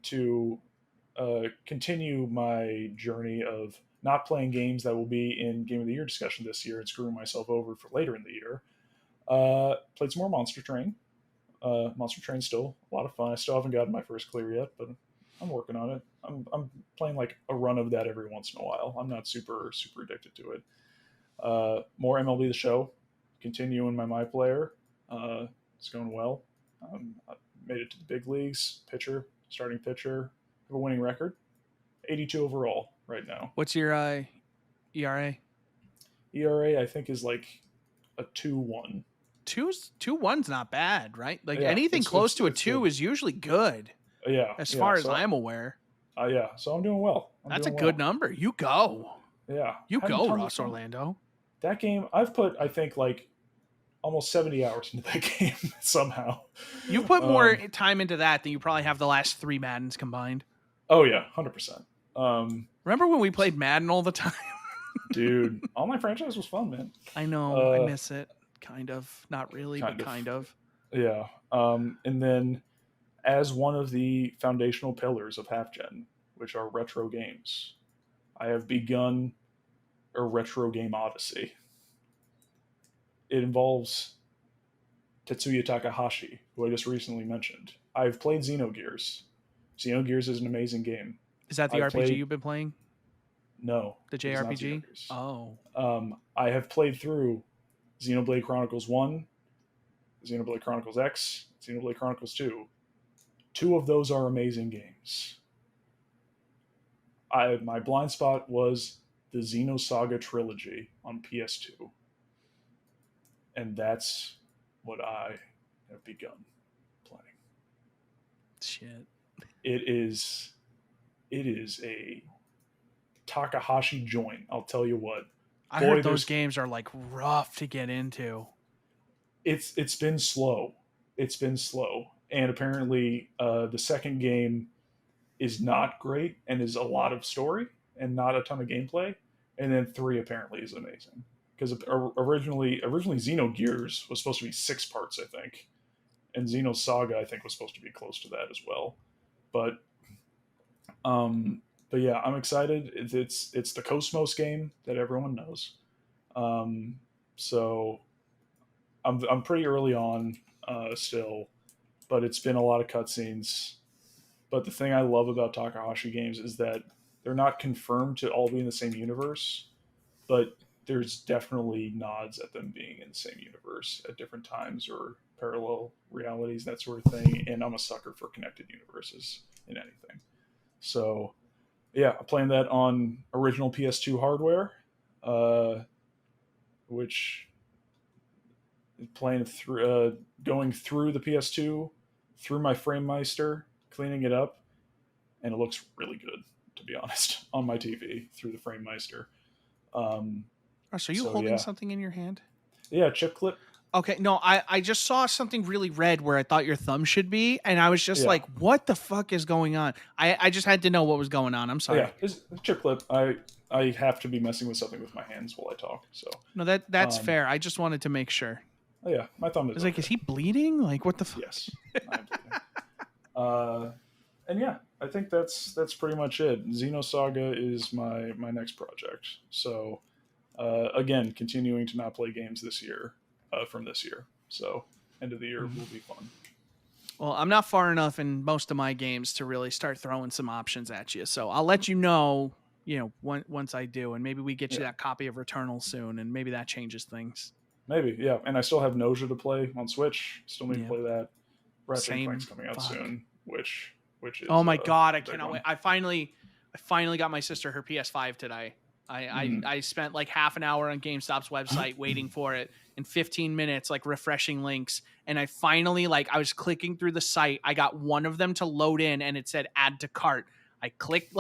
to continue my journey of not playing games that will be in Game of the Year discussion this year and screwing myself over for later in the year, played some more Monster Train. Monster Train's still a lot of fun. I still haven't gotten my first clear yet, but I'm working on it. I'm playing like a run of that every once in a while. I'm not super addicted to it. More MLB The Show, continuing my player. It's going well. I made it to the big leagues. Starting pitcher, have a winning record. 82 overall right now. What's your ERA? ERA I think is like a 2.1. 2.1's not bad, right? Like anything close to a 2 is usually good. Yeah. As far as I'm aware. Yeah. So I'm doing well. That's a good number. You go. Yeah. You go, Ross Orlando. That game, I've put, I think, like almost 70 hours into that game somehow. You put more time into that than you probably have the last 3 Maddens combined. Oh, yeah. 100%. Remember when we played Madden all the time? Dude, Online Franchise was fun, man. I know. I miss it. Kind of. Not really, but kind of. Yeah. And then as one of the foundational pillars of HalfGen, which are retro games, I have begun a retro game odyssey. It involves Tetsuya Takahashi, who I just recently mentioned. I've played Xenogears. Xenogears is an amazing game. Is that the RPG you've been playing? No. The JRPG? Oh. I have played through Xenoblade Chronicles 1, Xenoblade Chronicles X, Xenoblade Chronicles 2. 2 of those are amazing games. My blind spot was the Xenosaga trilogy on PS2. And that's what I have begun playing. Shit. It is a Takahashi joint, I'll tell you what. I heard those games are like rough to get into. It's been slow. It's been slow. And apparently the second game is not great and is a lot of story and not a ton of gameplay. And then 3 apparently is amazing. Because originally Xenogears was supposed to be 6 parts, I think. And Xenosaga, I think, was supposed to be close to that as well. But yeah, I'm excited. It's the Cosmos game that everyone knows. So I'm pretty early on still, but it's been a lot of cutscenes. But the thing I love about Takahashi games is that they're not confirmed to all be in the same universe, but there's definitely nods at them being in the same universe at different times or parallel realities, that sort of thing. And I'm a sucker for connected universes in anything. So yeah, I'm playing that on original PS2 hardware, which is playing through, going through the PS2, through my FrameMeister, cleaning it up, and it looks really good, to be honest, on my TV through the FrameMeister. So you holding something in your hand? Yeah, chip clip. Okay, no, I just saw something really red where I thought your thumb should be, and I was just like, what the fuck is going on? I just had to know what was going on. I'm sorry. Yeah, it's a chip clip. I have to be messing with something with my hands while I talk. So no, that's fair. I just wanted to make sure. Oh yeah, my thumb is. I was like, is he bleeding? Like, what the fuck? Yes, I'm bleeding. And yeah, I think that's pretty much it. Xenosaga is my next project. So again, continuing to not play games this year. From this year, so end of the year will be fun. Well, I'm not far enough in most of my games to really start throwing some options at you, so I'll let you know, once I do, and maybe we get you that copy of Returnal soon, and maybe that changes things. Maybe, yeah. And I still have Nausea to play on Switch. Still need to play that. Ratchet Clank's coming out soon, which is. Oh my god, I cannot wait! I finally got my sister her PS5 today. I spent like half an hour on GameStop's website waiting for it, and 15 minutes like refreshing links, and I finally, I was clicking through the site. I got one of them to load in, and it said add to cart. I clicked,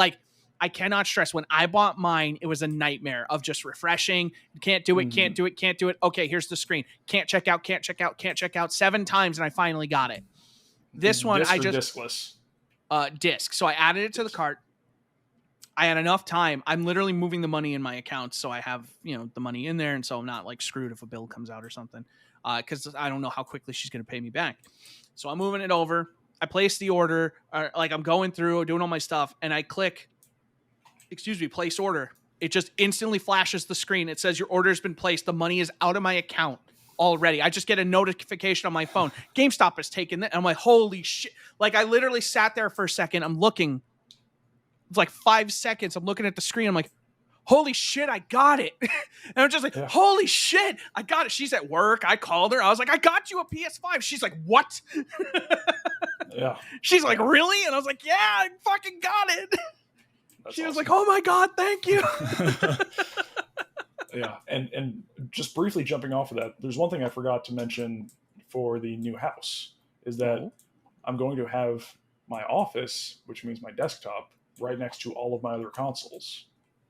I cannot stress, when I bought mine, it was a nightmare of just refreshing. Can't do it, can't do it, can't do it. Okay, here's the screen. Can't check out, can't check out, can't check out 7 times, and I finally got it. This one, disc I or just discless? Disc. So I added it to the cart. I had enough time. I'm literally moving the money in my account, so I have the money in there, and so I'm not screwed if a bill comes out or something, because I don't know how quickly she's going to pay me back. So I'm moving it over. I place the order. I'm going through, doing all my stuff, and I click, place order. It just instantly flashes the screen. It says your order's been placed. The money is out of my account already. I just get a notification on my phone. GameStop has taken that. I'm like, holy shit. I literally sat there for a second. I'm looking. It's 5 seconds. I'm looking at the screen. I'm like, holy shit, I got it. And I'm just like, holy shit, I got it. She's at work. I called her. I was like, I got you a PS5. She's like, what? Yeah. She's like, really? And I was like, yeah, I fucking got it. She was like, oh my God, thank you. Yeah. And just briefly jumping off of that, there's one thing I forgot to mention for the new house is that I'm going to have my office, which means my desktop, right next to all of my other consoles.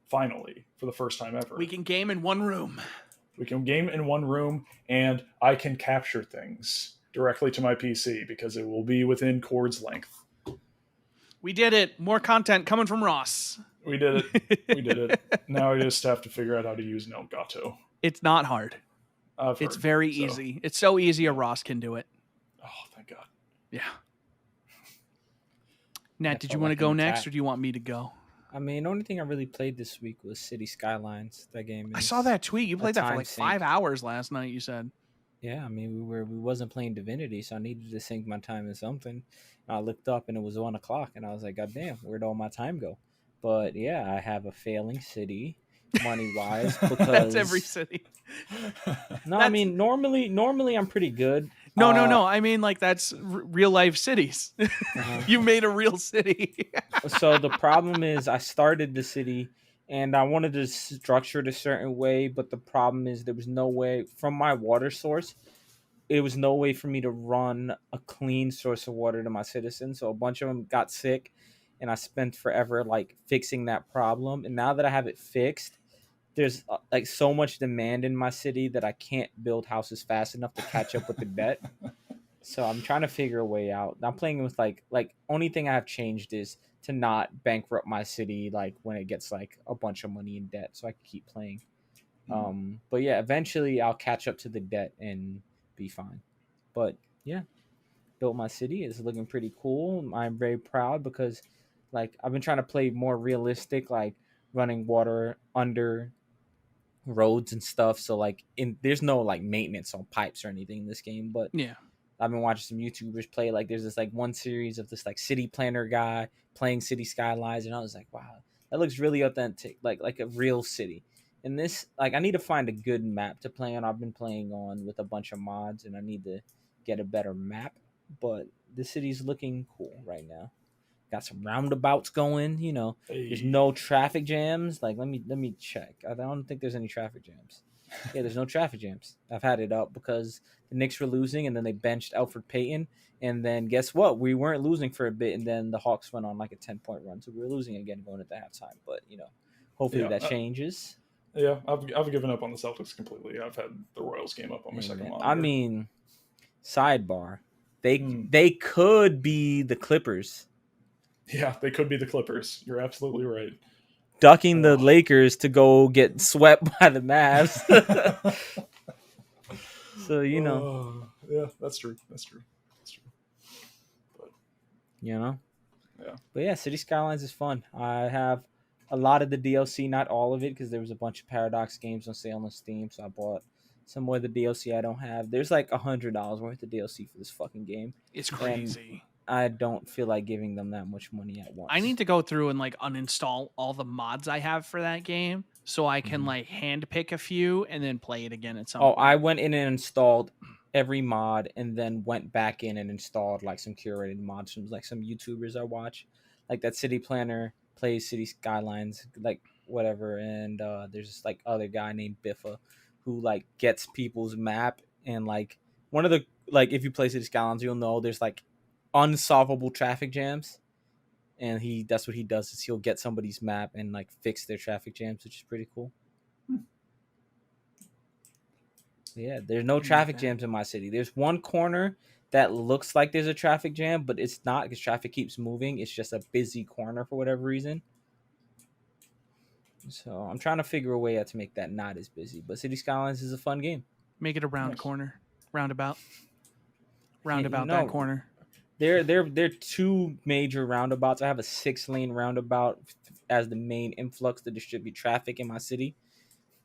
Finally, for the first time ever. We can game in one room. And I can capture things directly to my PC because it will be within cord's length. We did it. More content coming from Ross. We did it. Now I just have to figure out how to use Elgato. It's not hard. It's very easy. It's so easy a Ross can do it. Oh, thank God. Yeah. Nat, did you want to go next, or do you want me to go? I mean, the only thing I really played this week was City Skylines. That game. I saw that tweet. You played that for 5 hours last night, you said. Yeah, I mean, we wasn't playing Divinity, so I needed to sink my time in something. And I looked up and it was 1 o'clock, and I was like, God damn, where'd all my time go? But yeah, I have a failing city, money wise, That's every because city. no, I That's mean normally I'm pretty good. no. I mean, like that's real life cities. Uh-huh. You made a real city. So the problem is I started the city and I wanted to structure it a certain way, but the problem is there was no way from my water source. It was no way for me to run a clean source of water to my citizens. So a bunch of them got sick, and I spent forever like fixing that problem. And now that I have it fixed, there's like so much demand in my city that I can't build houses fast enough to catch up with the debt. So I'm trying to figure a way out. I'm playing with like only thing I have changed is to not bankrupt my city like when it gets like a bunch of money in debt, so I can keep playing. But yeah, eventually I'll catch up to the debt and be fine. But yeah, built my city. It's looking pretty cool. I'm very proud because like I've been trying to play more realistic, like running water under roads and stuff. So like in there's no like maintenance on pipes or anything in this game, but Yeah. I've been watching some YouTubers play. Like there's this like one series of this like city planner guy playing City Skylines, and I was like, wow, that looks really authentic, like a real city. And this like I need to find a good map to play on. I've been playing on with a bunch of mods, and I need to get a better map. But the city's looking cool right now. Got some roundabouts going. There's Hey. no traffic jams. Like let me check. I don't think there's any traffic jams. Yeah, there's no traffic jams. I've had it up because the Knicks were losing, and then they benched Alfred Payton, and then guess what? We weren't losing for a bit, and then the Hawks went on like a 10-point run, so we were losing again going into halftime. But hopefully Yeah, that changes. yeah. I've given up on the Celtics completely. I've had the Royals game up on my Hey, second man. monitor. I mean, sidebar, they Hmm. they could be the Clippers Yeah, they could be the Clippers. You're absolutely right. ducking the Oh. Lakers to go get swept by the Mavs. So Oh, yeah, that's true. That's true. But yeah. yeah, But yeah, City Skylines is fun. I have a lot of the DLC, not all of it, because there was a bunch of Paradox games on sale on Steam, so I bought some more of the DLC I don't have. There's like $100 worth of DLC for this fucking game. It's And crazy. I don't feel like giving them that much money at once. I need to go through and like uninstall all the mods I have for that game so I can like hand pick a few and then play it again at some Oh, point. I went in and installed every mod and then went back in and installed like some curated mods from like some YouTubers I watch. Like that City Planner plays City Skylines, like whatever. And there's this like other guy named Biffa who like gets people's map and like one of the like if you play City Skylines, you'll know there's like unsolvable traffic jams. And that's what he does is he'll get somebody's map and like fix their traffic jams, which is pretty cool. Yeah, there's no traffic jams in my city. There's one corner that looks like there's a traffic jam, but it's not because traffic keeps moving. It's just a busy corner for whatever reason. So I'm trying to figure a way out to make that not as busy. But City Skylines is a fun game. Make it a round Nice. corner, roundabout No, that corner. They're two major roundabouts. I have a 6-lane roundabout as the main influx to distribute traffic in my city.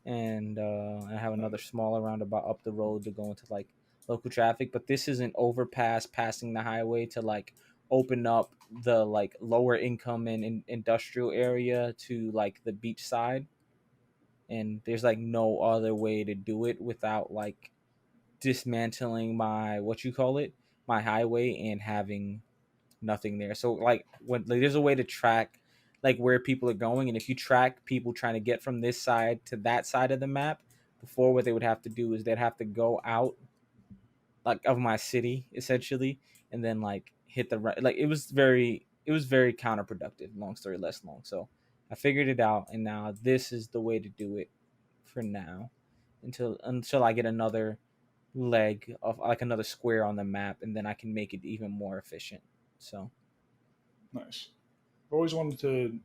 And I have another smaller roundabout up the road to go into like local traffic. But this is an overpass passing the highway to like open up the like lower income and industrial area to like the beach side. And there's like no other way to do it without like dismantling my highway and having nothing there. So like when like, there's a way to track like where people are going, and if you track people trying to get from this side to that side of the map, before what they would have to do is they'd have to go out like of my city essentially, and then like hit the right. Like it was very counterproductive. Long story less long. So I figured it out, and now this is the way to do it for now, until I get another leg of like another square on the map, and then I can make it even more efficient. So nice. I've always wanted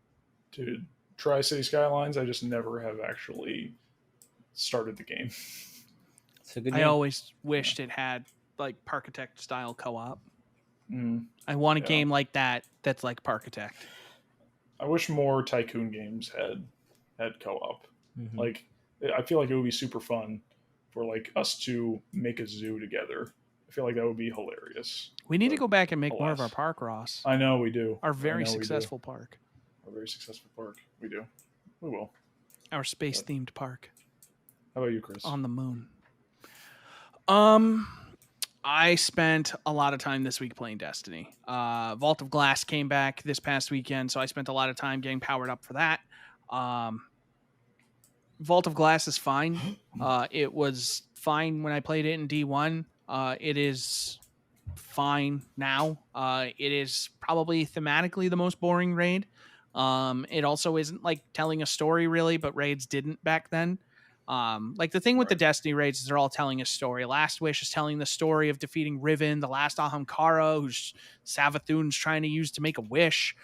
to try City Skylines. I just never have actually started the game. it's a good I game. always wished it had like Parkitect style co-op. Mm. I want a Yeah. game like that's like Parkitect. I wish more tycoon games had co-op. Mhm. Like, I feel like it would be super fun for like us to make a zoo together. I feel like that would be hilarious. We need to But go back and make more of alas. our park, Ross. I know we do. Our I very know we do. successful park. A very successful park. We do. We will. Our space-themed park. How about you, Chris? On the moon. I spent a lot of time this week playing Destiny. Vault of Glass came back this past weekend, so I spent a lot of time getting powered up for that. Vault of Glass is fine. It was fine when I played it in D1. It is fine now. It is probably thematically the most boring raid. It also isn't like telling a story really, but raids didn't back then. Like the thing with the Destiny raids is they're all telling a story. Last Wish is telling the story of defeating Riven, the last Ahamkara, who's Savathun's trying to use to make a wish.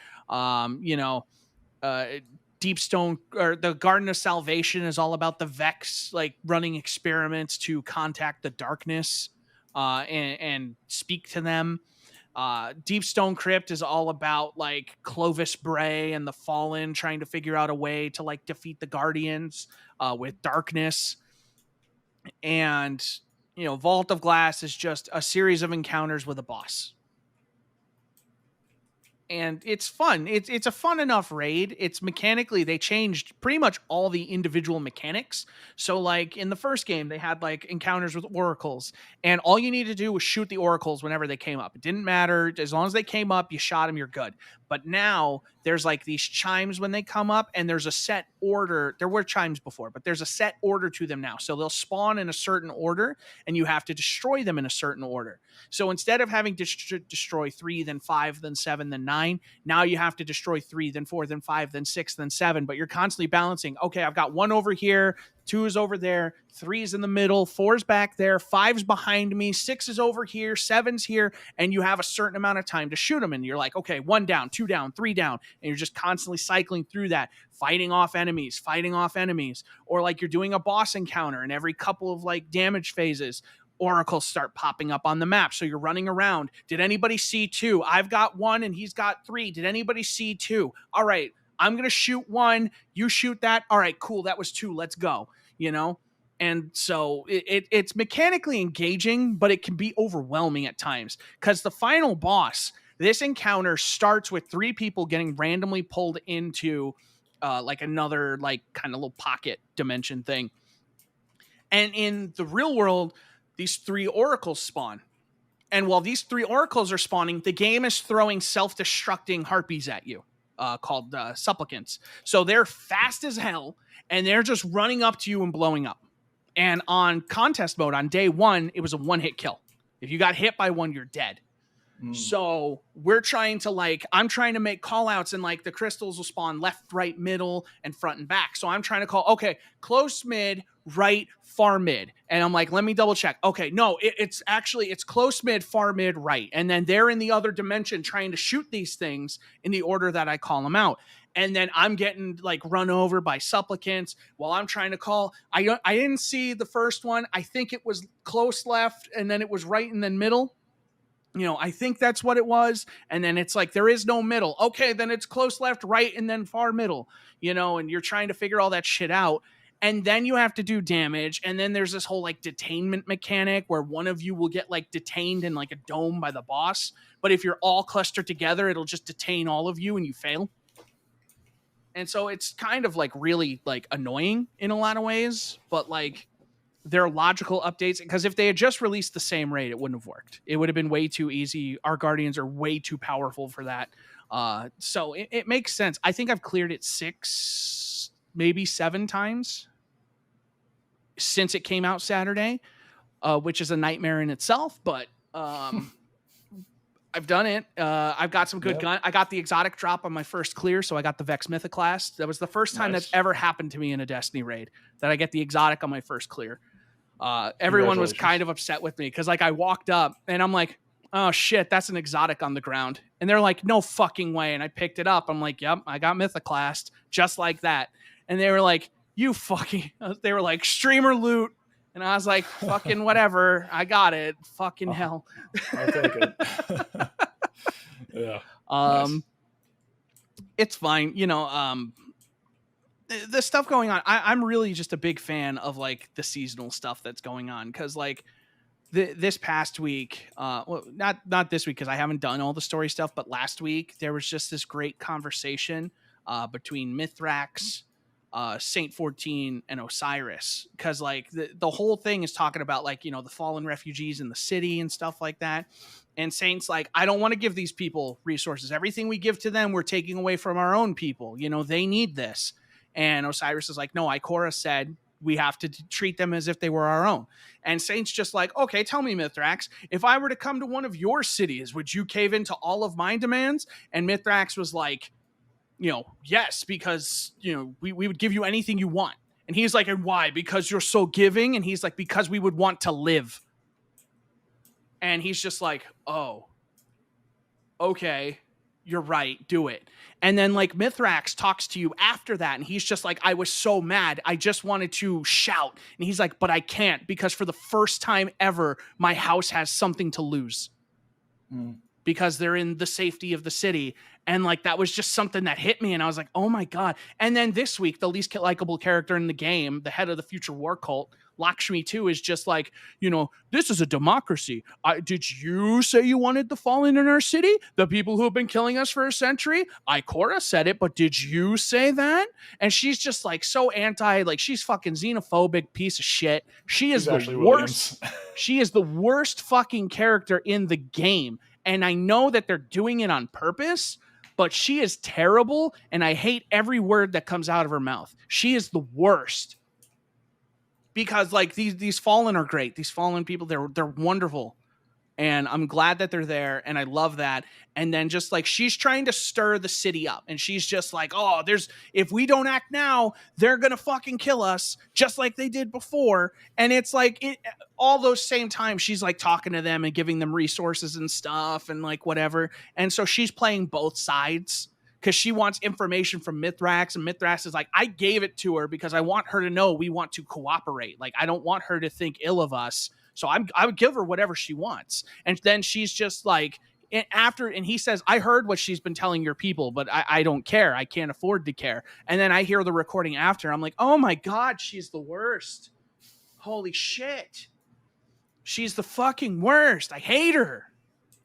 Deepstone or the Garden of Salvation is all about the Vex like running experiments to contact the darkness and speak to them. Deepstone Crypt is all about like Clovis Bray and the Fallen trying to figure out a way to like defeat the Guardians with darkness. And Vault of Glass is just a series of encounters with a boss. And it's fun. It's a fun enough raid. It's mechanically, they changed pretty much all the individual mechanics. So like in the first game, they had like encounters with oracles, and all you needed to do was shoot the oracles whenever they came up. It didn't matter. As long as they came up, you shot them, you're good. But now there's like these chimes when they come up, and there's a set order. There were chimes before, but there's a set order to them now. So they'll spawn in a certain order, and you have to destroy them in a certain order. So instead of having to destroy 3, then 5, then 7, then 9, now you have to destroy 3, then 4, then 5, then 6, then 7. But you're constantly balancing. Okay, I've got 1 over here, 2 is over there, 3 is in the middle, 4's back there, 5's behind me, 6 is over here, 7's here, and you have a certain amount of time to shoot them. And you're like, okay, 1 down, 2 down, 3 down, and you're just constantly cycling through that, fighting off enemies, or like you're doing a boss encounter, and every couple of like damage phases, oracles start popping up on the map. So you're running around. Did anybody see 2? I've got 1 and he's got 3. Did anybody see 2? All right, I'm going to shoot 1. You shoot that. All right, cool. That was 2. Let's go. And so it's mechanically engaging, but it can be overwhelming at times because the final boss, this encounter starts with 3 people getting randomly pulled into like another like kind of little pocket dimension thing. And in the real world, these 3 oracles spawn. And while these 3 oracles are spawning, the game is throwing self-destructing harpies at you called supplicants. So they're fast as hell, and they're just running up to you and blowing up. And on contest mode, on day 1, it was a 1-hit kill. If you got hit by 1, you're dead. So we're trying to I'm trying to make call outs, and like the crystals will spawn left, right, middle, and front and back. So I'm trying to call, okay, close mid, right, far mid. And I'm like, let me double check. Okay, no, it's close mid, far mid, right. And then they're in the other dimension trying to shoot these things in the order that I call them out. And then I'm getting like run over by supplicants while I'm trying to call. I didn't see the first one. I think it was close left, and then it was right, and then middle. I think that's what it was. And then it's like, there is no middle. Okay, then it's close left, right, and then far middle, and you're trying to figure all that shit out. And then you have to do damage. And then there's this whole like detainment mechanic where one of you will get like detained in like a dome by the boss. But if you're all clustered together, it'll just detain all of you and you fail. And so it's kind of like really like annoying in a lot of ways, but like they're logical updates, because if they had just released the same raid, it wouldn't have worked. It would have been way too easy. Our Guardians are way too powerful for that. So it makes sense. I think I've cleared it 6, maybe 7 times since it came out Saturday, which is a nightmare in itself, but I've done it. I've got some good gun. I got the exotic drop on my first clear, so I got the Vex Mythoclast. That was the first time that's ever happened to me in a Destiny raid, that I get the exotic on my first clear. Everyone was kind of upset with me because like I walked up and I'm like, oh shit, that's an exotic on the ground. And they're like, no fucking way. And I picked it up. I'm like, yep, I got Mythoclast just like that. And they were like, they were like, streamer loot. And I was like, fucking whatever. I got it. Fucking hell. I'll take it. Yeah. Nice. It's fine. the stuff going on, I'm really just a big fan of like the seasonal stuff that's going on, because like this past week, well, not this week because I haven't done all the story stuff, but last week there was just this great conversation between Mithrax, Saint 14, and Osiris, because like the whole thing is talking about like, you know, the fallen refugees in the city and stuff like that. And Saint's like, I don't want to give these people resources. Everything we give to them, we're taking away from our own people. You know, they need this. And Osiris is like, no, Ikora said we have to treat them as if they were our own. And Saint's just like, okay, tell me, Mithrax, if I were to come to one of your cities, would you cave into all of my demands? And Mithrax was like, you know, yes, because, you know, we would give you anything you want. And he's like, and why? Because you're so giving? And he's like, because we would want to live. And he's just like, oh, okay, you're right, do it. And then like Mithrax talks to you after that, and he's just like, I was so mad, I just wanted to shout. And he's like, but I can't, because for the first time ever, my house has something to lose. Because they're in the safety of the city. And like, that was just something that hit me. And I was like, oh my God. And then this week, the least likable character in the game, the head of the future war cult, Lakshmi 2, is just like, you know, this is a democracy. Did you say you wanted the fallen in our city? The people who have been killing us for a century? Ikora said it, but did you say that? And she's just like so anti, like she's fucking xenophobic piece of shit. She is the worst. She is the worst fucking character in the game. And I know that they're doing it on purpose, but she is terrible, and I hate every word that comes out of her mouth. She is the worst. Because like these fallen are great. These fallen people, they're wonderful. And I'm glad that they're there, and I love that. And then just like she's trying to stir the city up, and she's just like, oh, if we don't act now, they're gonna fucking kill us, just like they did before. And it's like all those same times she's like talking to them and giving them resources and stuff and like whatever. And so she's playing both sides because she wants information from Mithrax, and Mithrax is like, I gave it to her because I want her to know we want to cooperate. Like, I don't want her to think ill of us. So I would give her whatever she wants. And then she's just like, and he says, I heard what she's been telling your people, but I don't care. I can't afford to care. And then I hear the recording after. I'm like, oh my God, she's the worst. Holy shit. She's the fucking worst. I hate her.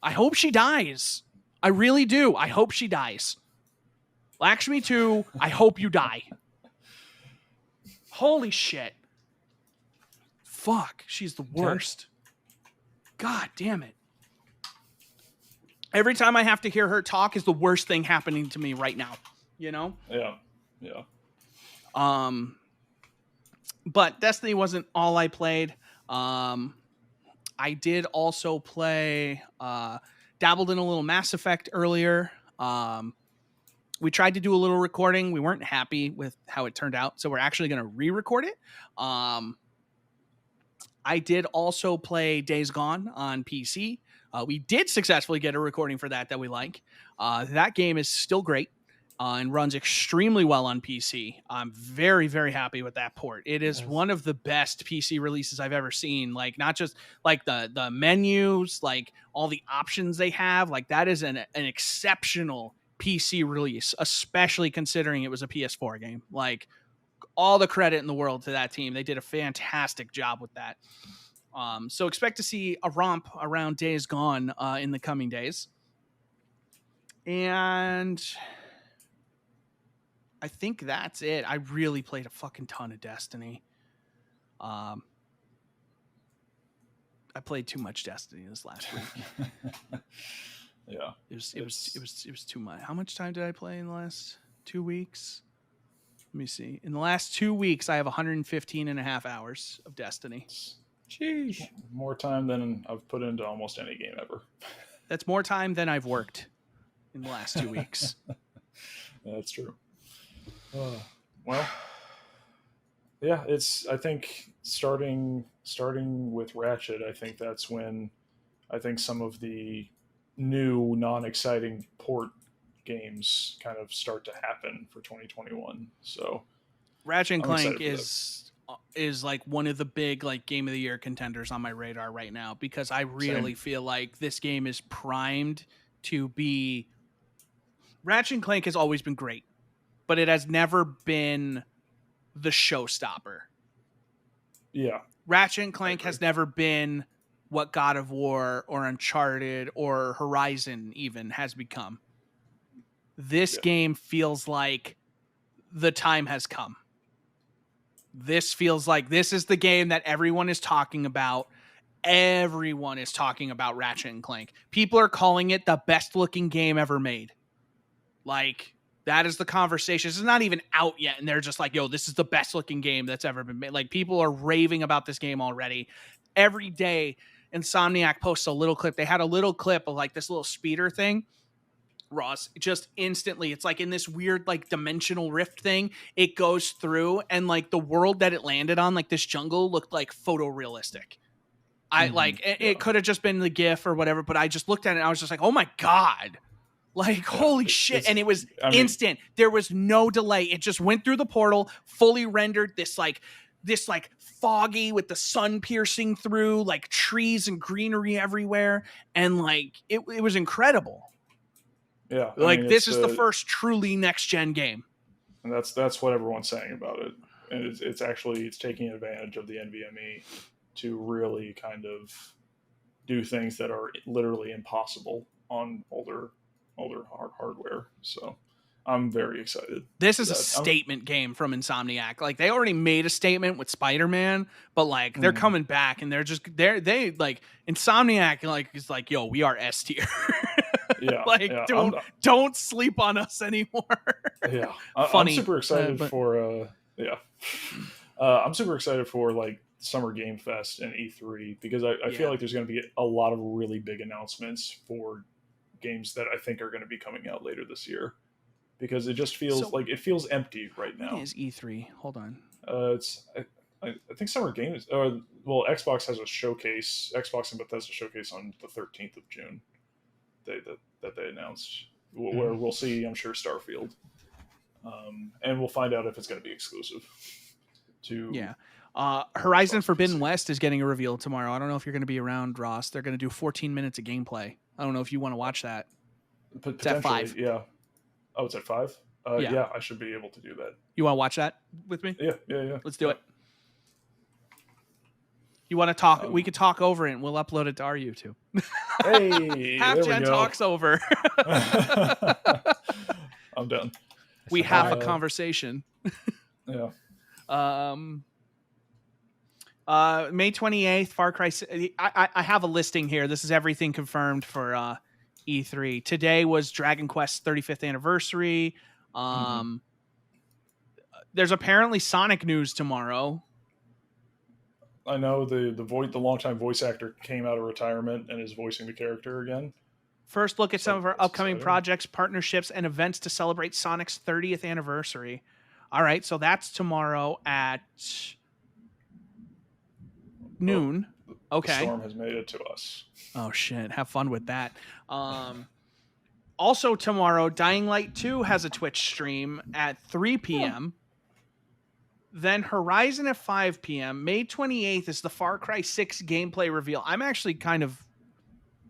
I hope she dies. I really do. I hope she dies. Lakshmi 2, I hope you die. Holy shit. Fuck, she's the worst. God damn it. Every time I have to hear her talk is the worst thing happening to me right now. You know? Yeah. But Destiny wasn't all I played. I did also play, dabbled in a little Mass Effect earlier. We tried to do a little recording. We weren't happy with how it turned out, so we're actually going to re-record it. I did also play Days Gone on PC. We did successfully get a recording for that we like. That game is still great and runs extremely well on PC. I'm very, very happy with that port. It is one of the best PC releases I've ever seen. Like, not just like the menus, like all the options they have. Like, that is an exceptional PC release, especially considering it was a PS4 game. Like, all the credit in the world to that team. They did a fantastic job with that. So expect to see a romp around Days Gone in the coming days. And I think that's it. I really played a fucking ton of Destiny. I played too much Destiny this last week. Yeah. It was too much. How much time did I play in the last 2 weeks? Let me see. In the last 2 weeks, I have 115 and a half hours of Destiny. Sheesh. More time than I've put into almost any game ever. That's more time than I've worked in the last 2 weeks. That's true. Well, yeah, I think starting with Ratchet, I think that's when I think some of the new non-exciting port games kind of start to happen for 2021. So Ratchet and Clank is like one of the big like game of the year contenders on my radar right now, because I really feel like this game is primed to be. Ratchet and Clank has always been great, but it has never been the showstopper. Yeah. Ratchet and Clank has never been what God of War or Uncharted or Horizon even has become. This game feels like the time has come. This feels like this is the game that everyone is talking about. Everyone is talking about Ratchet and Clank. People are calling it the best looking game ever made. Like, that is the conversation. It's not even out yet, and they're just like, yo, this is the best looking game that's ever been made. Like, people are raving about this game already. Every day, Insomniac posts a little clip. They had a little clip of like this little speeder thing. Ross, just instantly, it's like in this weird like dimensional rift thing, it goes through, and like the world that it landed on, like this jungle, looked like photorealistic. It could have just been the GIF or whatever, but I just looked at it and I was just like, oh my God. Like, holy shit. And it was instant. There was no delay. It just went through the portal, fully rendered this foggy with the sun piercing through, like trees and greenery everywhere. And like, it was incredible. Yeah. This is the first truly next gen game. And that's what everyone's saying about it. And it's taking advantage of the NVMe to really kind of do things that are literally impossible on older hardware. So I'm very excited. This is a statement game from Insomniac. Like, they already made a statement with Spider-Man, but like they're coming back, and they like Insomniac like is like, yo, we are S tier. Yeah. Don't sleep on us anymore. Yeah. Funny. I'm super excited for I'm super excited for like Summer Game Fest and E3, because I feel like there's going to be a lot of really big announcements for games that I think are going to be coming out later this year, because it just feels it feels empty right now. It is E3. Hold on. I think Summer Games. Xbox has a showcase. Xbox and Bethesda showcase on the 13th of June. That they announced, where we'll see, I'm sure, Starfield, and we'll find out if it's going to be exclusive to. Yeah. Horizon Forbidden West is getting a reveal tomorrow. I don't know if you're going to be around, Ross. They're going to do 14 minutes of gameplay. I don't know if you want to watch that. It's at 5. Yeah. Oh, it's at 5? Yeah, I should be able to do that. You want to watch that with me? Yeah. Let's do it. You want to talk? We could talk over it, and we'll upload it to our YouTube. Hey, HalfGen talks over. I'm done. We have a conversation. Yeah. May 28th, Far Cry. I have a listing here. This is everything confirmed for E3. Today was Dragon Quest's 35th anniversary. There's apparently Sonic news tomorrow. I know the longtime voice actor came out of retirement and is voicing the character again. First look at some of our upcoming projects, partnerships, and events to celebrate Sonic's 30th anniversary. All right, so that's tomorrow at noon. Okay. The storm has made it to us. Oh, shit. Have fun with that. Also tomorrow, Dying Light 2 has a Twitch stream at 3 p.m. Then Horizon at 5 p.m. May 28th is the Far Cry 6 gameplay reveal. I'm actually kind of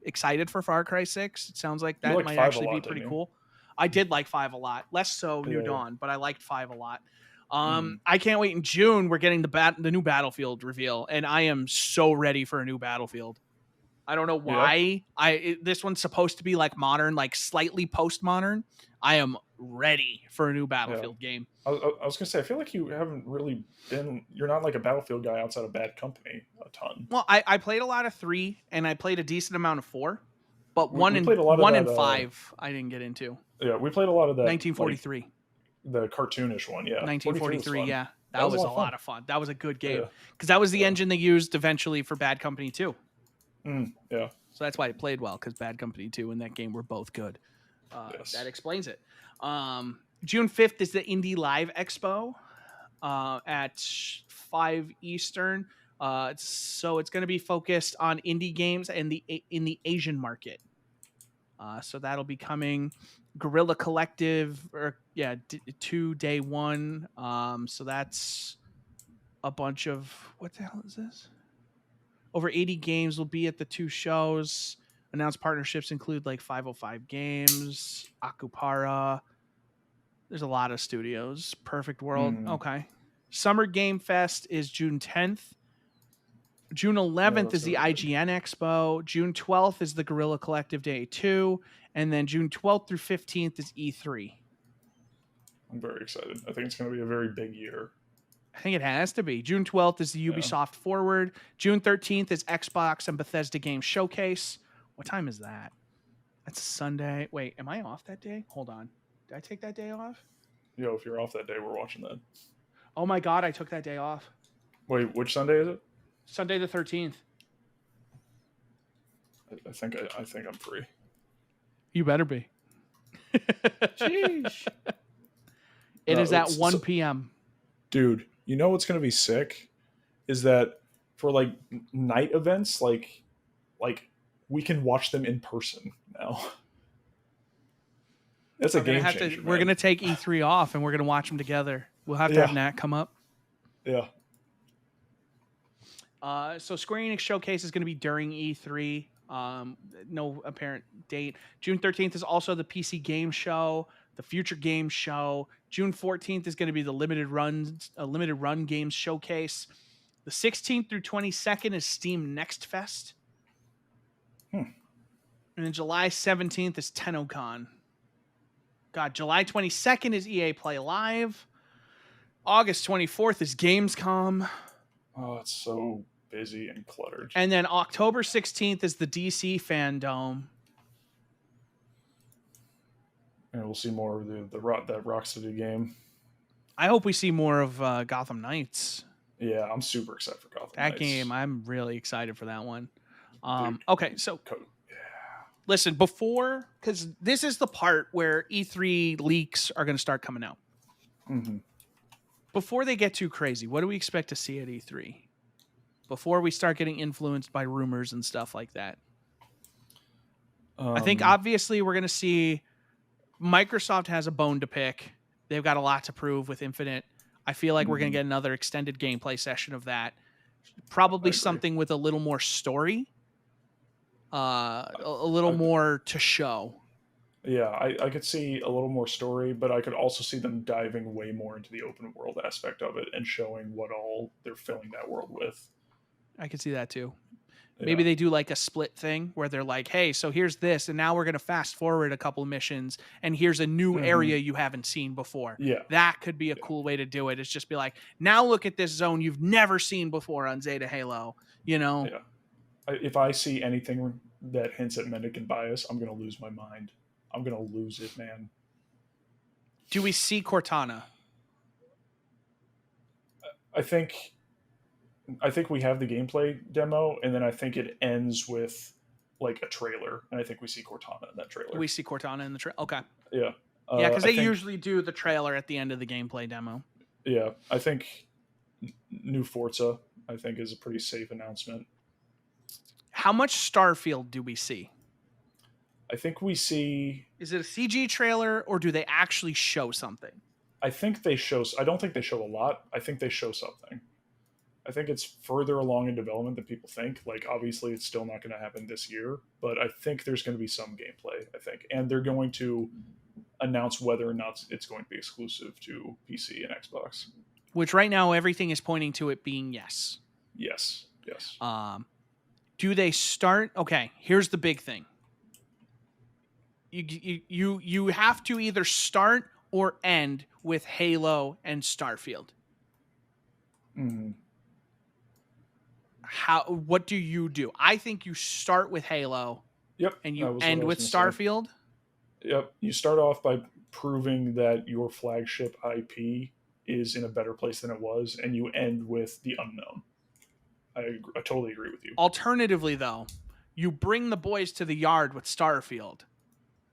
excited for Far Cry 6. It sounds like that might actually be pretty cool. I did like 5 a lot. Less so New Dawn, but I liked 5 a lot. I can't wait. In June, we're getting the new Battlefield reveal, and I am so ready for a new Battlefield. I don't know why. This one's supposed to be like modern, like slightly postmodern. I am ready for a new Battlefield game. I was gonna say, I feel like you haven't really been. You're not like a Battlefield guy outside of Bad Company a ton. Well, I played a lot of 3, and I played a decent amount of 4, but 1 and 5 I didn't get into. Yeah, we played a lot of that. 1943. Like, the cartoonish one, yeah. 1943, yeah. That was a lot of fun. That was a good game. Because that was the engine they used eventually for Bad Company 2. Yeah. So that's why it played well, because Bad Company 2 and that game were both good. That explains it. June 5th is the Indie Live Expo at 5 Eastern. So it's going to be focused on indie games and in the Asian market. So that'll be coming. Guerrilla Collective, 2 day 1. So that's a bunch of, what the hell is this? Over 80 games will be at the 2 shows. Announced partnerships include like 505 Games, Akupara. There's a lot of studios. Perfect World. Okay. Summer Game Fest is June 10th. June 11th is the IGN Expo. June 12th is the Guerrilla Collective Day 2. And then June 12th through 15th is E3. I'm very excited. I think it's going to be a very big year. I think it has to be. June 12th is the Ubisoft Forward. June 13th is Xbox and Bethesda Game Showcase. What time is that? That's Sunday. Wait, am I off that day? Hold on. Did I take that day off? Yo, if you're off that day, we're watching that. Oh my God, I took that day off. Wait, which Sunday is it? Sunday the 13th. I think I'm free. You better be. Sheesh. It is at 1 p.m. Dude, you know what's going to be sick? Is that for like night events, like we can watch them in person now. That's a game changer. We're going to take E3 off and we're going to watch them together. We'll have to have Nat come up. Yeah. So Square Enix Showcase is going to be during E3. No apparent date. June 13th is also the PC Game Show, the Future Games Show. June 14th is going to be the limited run games showcase. The 16th through 22nd is Steam Next Fest. And then July 17th is TennoCon. God, July 22nd is EA Play Live. August 24th is Gamescom. Oh, it's so busy and cluttered. And then October 16th is the DC Fandom. And we'll see more of that Rocksteady game. I hope we see more of Gotham Knights. Yeah, I'm super excited for Gotham That Knights. game, I'm really excited for that one. Dude, okay, so listen, because this is the part where E3 leaks are going to start coming out. Mm-hmm. Before they get too crazy, what do we expect to see at E3? Before we start getting influenced by rumors and stuff like that. I think obviously we're going to see Microsoft has a bone to pick. They've got a lot to prove with Infinite. I feel like we're going to get another extended gameplay session of that. Probably something with a little more story. A little more to show. Yeah, I could see a little more story, but I could also see them diving way more into the open world aspect of it and showing what all they're filling that world with. I could see that too. Maybe they do like a split thing where they're like, hey, so here's this, and now we're going to fast forward a couple of missions, and here's a new area you haven't seen before. Yeah. That could be a cool way to do it. It's just be like, now look at this zone you've never seen before on Zeta Halo, you know? Yeah. If I see anything that hints at Mendicant bias, I'm going to lose my mind. I'm going to lose it, man. Do we see Cortana? I think we have the gameplay demo, and then I think it ends with like a trailer, and I think we see Cortana in that trailer. We see Cortana in the trailer. Okay. Yeah. Yeah, because they usually do the trailer at the end of the gameplay demo. Yeah, I think new Forza, I think, is a pretty safe announcement. How much Starfield do we see? I think we see... Is it a CG trailer, or do they actually show something? I think they show... I don't think they show a lot. I think they show something. I think it's further along in development than people think. Like, obviously, it's still not going to happen this year, but I think there's going to be some gameplay, I think. And they're going to announce whether or not it's going to be exclusive to PC and Xbox. Which right now, everything is pointing to it being yes. Yes. Do they start... Okay, here's the big thing. You have to either start or end with Halo and Starfield. Mm-hmm. What do you do? I think you start with Halo. Yep. And you end with Starfield. Yep. You start off by proving that your flagship IP is in a better place than it was, and you end with the unknown. I totally agree with you. Alternatively, though, you bring the boys to the yard with Starfield.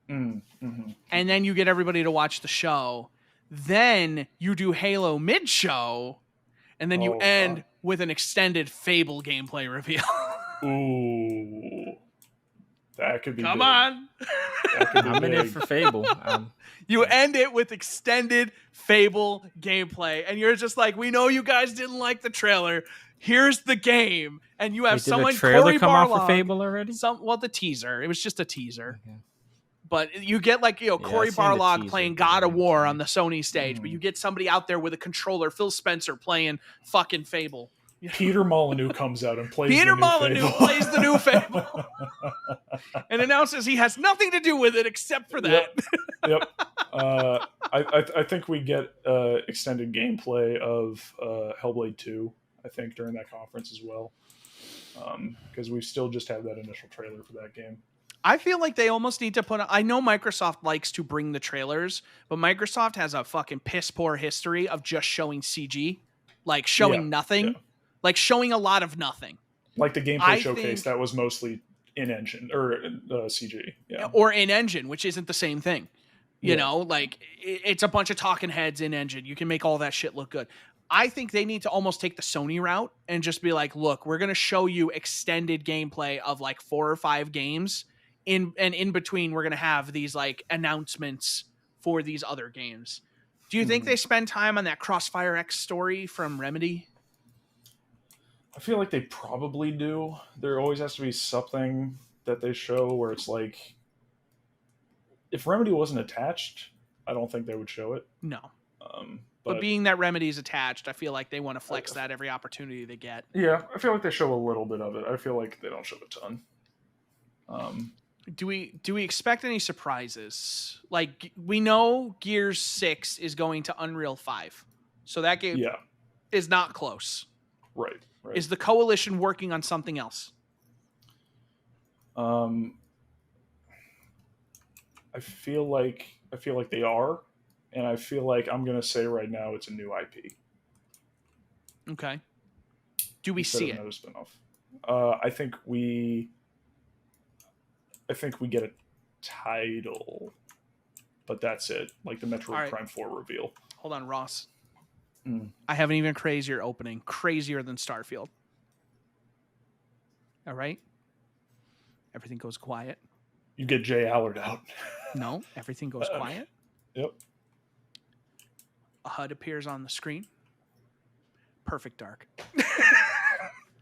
Mm-hmm. And then you get everybody to watch the show. Then you do Halo mid-show, and then you end with an extended Fable gameplay reveal. Ooh. That could be Come big. on. I'm in it for Fable. You end it with extended Fable gameplay, and you're just like, we know you guys didn't like the trailer. Here's the game. And you have someone, did the trailer Corey come Barlog, out for Fable already? the teaser. It was just a teaser. Okay. But you get like, Yeah, Cory I've seen the Barlog teaser. playing It God of doesn't look War fun. on the Sony stage, but you get somebody out there with a controller, Phil Spencer playing fucking Fable. Peter Molyneux comes out and plays Peter the new Molyneux Fable. plays the new Fable and announces he has nothing to do with it except for that. Yep. I think we get extended gameplay of Hellblade 2, I think, during that conference as well. Because we still just have that initial trailer for that game. I feel like they almost need to I know Microsoft likes to bring the trailers, but Microsoft has a fucking piss poor history of just showing CG, like showing nothing, like showing a lot of nothing. Like the gameplay showcase that was mostly in-engine or CG. Yeah. Or in-engine, which isn't the same thing. You know, like it's a bunch of talking heads in-engine. You can make all that shit look good. I think they need to almost take the Sony route and just be like, look, we're going to show you extended gameplay of like 4 or 5 games. In between, we're going to have these like announcements for these other games. Do you think they spend time on that Crossfire X story from Remedy? I feel like they probably do. There always has to be something that they show where it's like, if Remedy wasn't attached, I don't think they would show it. No. But being that Remedy's attached, I feel like they want to flex that every opportunity they get. Yeah, I feel like they show a little bit of it. I feel like they don't show a ton. Do we expect any surprises? Like, we know Gears 6 is going to Unreal 5. So that game is not close. Right. Is the Coalition working on something else? I feel like they are, and I feel like I'm going to say right now it's a new IP. Okay. Do we see it? Another spinoff. I think we get a title, but that's it. Like the Metroid Prime 4 reveal. Hold on, Ross. I have an even crazier opening. Crazier than Starfield. All right? Everything goes quiet. You get Jay Allard out. No, everything goes quiet. Yep. A HUD appears on the screen. Perfect Dark.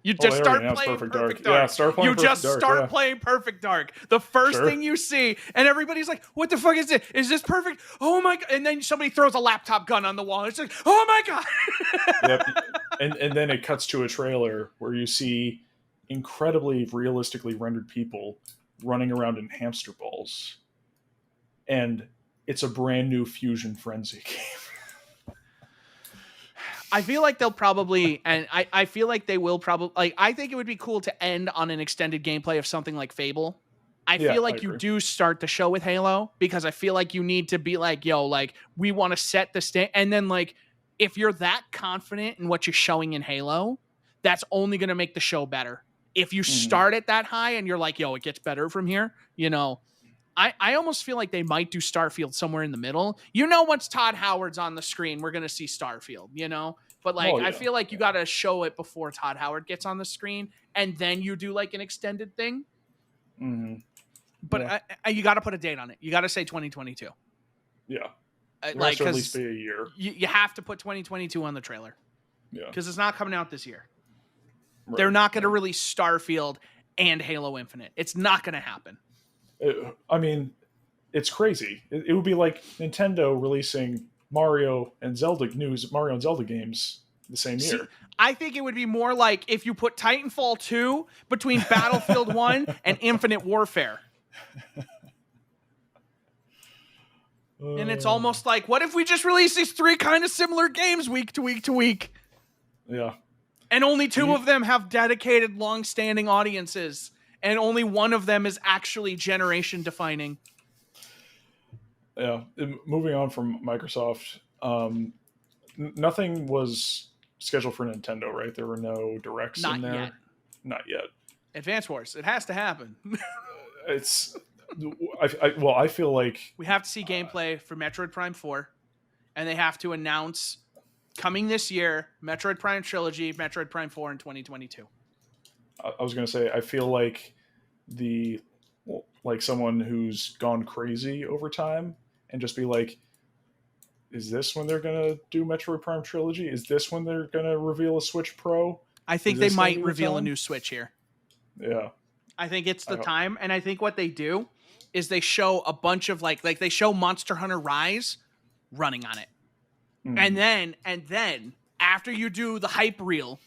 You just start playing Perfect Dark. Yeah, start playing Perfect Dark. You just start playing Perfect Dark. The first thing you see, and everybody's like, what the fuck is it? Is this perfect? Oh my God. And then somebody throws a laptop gun on the wall. It's like, oh my God. Yep. And then it cuts to a trailer where you see incredibly realistically rendered people running around in hamster balls. And it's a brand new Fusion Frenzy game. I feel like they'll probably, and I feel like they will probably, like, I think it would be cool to end on an extended gameplay of something like Fable. I feel like you do start the show with Halo, because I feel like you need to be like, yo, like, we want to set the stage. And then, like, if you're that confident in what you're showing in Halo, that's only going to make the show better. If you start it that high and you're like, yo, it gets better from here, you know, I almost feel like they might do Starfield somewhere in the middle. You know, once Todd Howard's on the screen, we're going to see Starfield, you know? But, like, I feel like you got to show it before Todd Howard gets on the screen, and then you do, like, an extended thing. But you got to put a date on it. You got to say 2022. Yeah. Like, at least be a year. You have to put 2022 on the trailer. Yeah. Because it's not coming out this year. Right. They're not going to release Starfield and Halo Infinite. It's not going to happen. I mean, it's crazy. It would be like Nintendo releasing Mario and Zelda games the same year. See, I think it would be more like if you put Titanfall 2 between Battlefield 1 and Infinite Warfare. And it's almost like, what if we just release these 3 kind of similar games week to week to week? Yeah. And only 2 of them have dedicated, long-standing audiences. And only one of them is actually generation-defining. Yeah. Moving on from Microsoft, nothing was scheduled for Nintendo, right? There were no directs in there. Yet. Not yet. Advance Wars. It has to happen. I feel like we have to see gameplay for Metroid Prime 4, and they have to announce coming this year Metroid Prime Trilogy, Metroid Prime 4 in 2022. I was going to say, I feel like someone who's gone crazy over time and just be like, is this when they're going to do Metroid Prime Trilogy? Is this when they're going to reveal a Switch Pro? I think they might reveal a new Switch here. Yeah. I think it's the time. And I think what they do is they show a bunch of like they show Monster Hunter Rise running on it. And then after you do the hype reel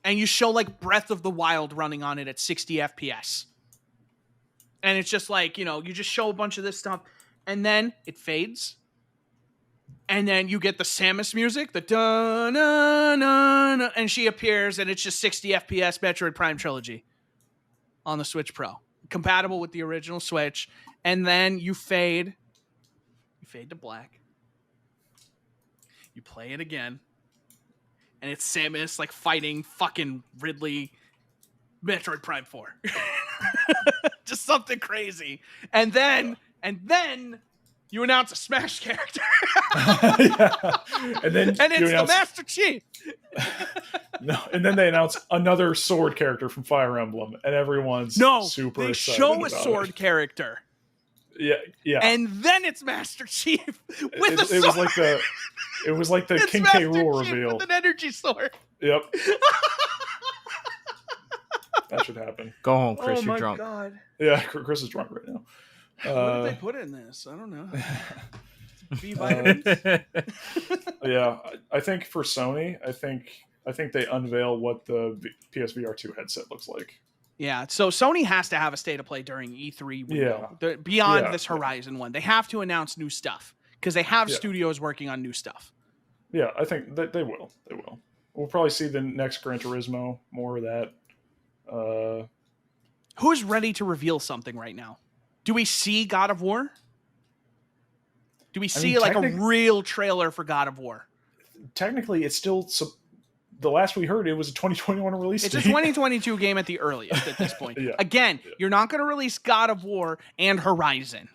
and you show like Breath of the Wild running on it at 60 FPS. And it's just like, you just show a bunch of this stuff and then it fades. And then you get the Samus music, the da-na-na-na, and she appears and it's just 60 FPS Metroid Prime Trilogy on the Switch Pro. Compatible with the original Switch. And then you fade to black. You play it again, and it's Samus like fighting fucking Ridley, Metroid Prime 4. Just something crazy. And then you announce a Smash character. Yeah. And it's the Master Chief. No, and then they announce another sword character from Fire Emblem, and everyone's super excited. They show a sword character. Yeah. And then it's Master Chief with a sword. It was like the King K. Rool reveal with an energy sword. Yep. That should happen. Go home, Chris. Oh You're drunk. God. Yeah, Chris is drunk right now. What did they put in this? I don't know. B vitamins. Yeah, I think for Sony, I think they unveil what the PSVR 2 headset looks like. Yeah, so Sony has to have a state of play during E3 window. Yeah. Beyond this Horizon one. They have to announce new stuff because they have studios working on new stuff. Yeah, I think that they will. They will. We'll probably see the next Gran Turismo, more of that. Who's ready to reveal something right now? Do we see God of War? Do we see like a real trailer for God of War? Technically, it's still... The last we heard, it was a 2021 release. It's a 2022 game at the earliest at this point. Again, you're not going to release God of War and Horizon.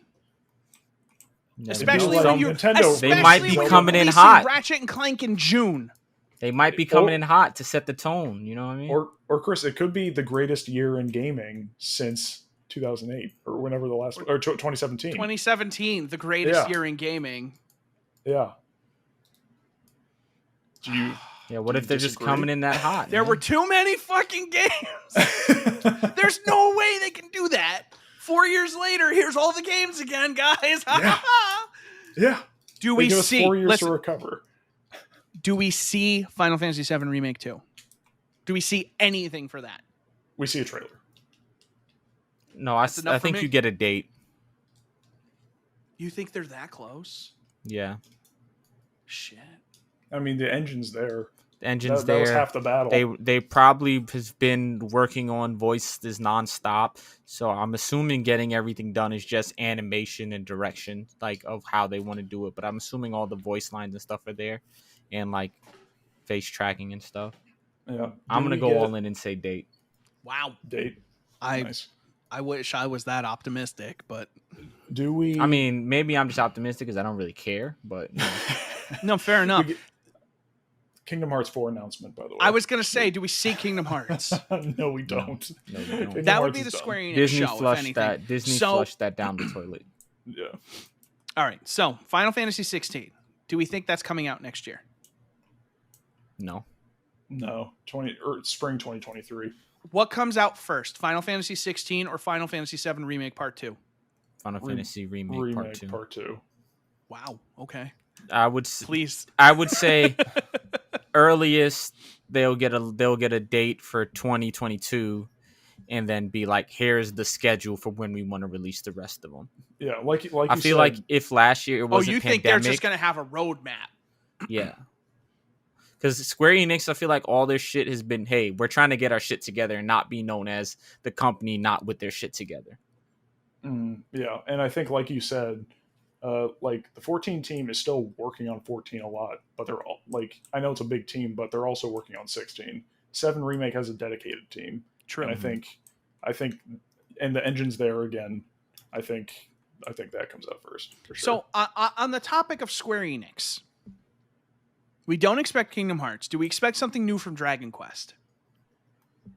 No. Especially when Nintendo. They might be coming in hot. Ratchet and Clank in June. They might be coming in hot to set the tone. You know what I mean? Or Chris, it could be the greatest year in gaming since 2008 or whenever the last, or 2017. 2017, the greatest year in gaming. Yeah. What if they're just coming in that hot? There were too many fucking games. There's no way they can do that. 4 years later, here's all the games again, guys. Yeah. Do we give us see 4 years to recover? Do we see Final Fantasy VII Remake 2? Do we see anything for that? We see a trailer. No, I think you get a date. You think they're that close? Yeah. Shit. I mean, the engine's there. That was half the battle. They probably has been working on voices nonstop. So I'm assuming getting everything done is just animation and direction, like of how they want to do it. But I'm assuming all the voice lines and stuff are there, and like face tracking and stuff. Yeah, I'm gonna go all in and say date. Wow, date. Nice. I wish I was that optimistic, but do we? I mean, maybe I'm just optimistic because I don't really care. But no, fair enough. Kingdom Hearts 4 announcement, by the way. I was going to say, do we see Kingdom Hearts? No, we don't. No, we don't. That would be the Square Enix Disney show, flushed if anything. that. Disney flushed that down the toilet. Yeah. All right. So, Final Fantasy 16. Do we think that's coming out next year? No. Spring 2023. What comes out first, Final Fantasy 16 or Final Fantasy 7 Remake Part 2? Final Fantasy Remake Part 2. Wow. Okay. I would say earliest they'll get a date for 2022, and then be like, here's the schedule for when we want to release the rest of them. Yeah, like I feel like if last year it wasn't you think pandemic, they're just gonna have a roadmap? Yeah. Because Square Enix, I feel like all their shit has been, hey, we're trying to get our shit together and not be known as the company not with their shit together. Yeah, and I think, like you said, like the 14 team is still working on 14 a lot, but they're all like, I know it's a big team, but they're also working on 16. 7 Remake has a dedicated team. True. And I think, and the engine's there again. I think that comes out first. For sure. So on the topic of Square Enix, we don't expect Kingdom Hearts. Do we expect something new from Dragon Quest?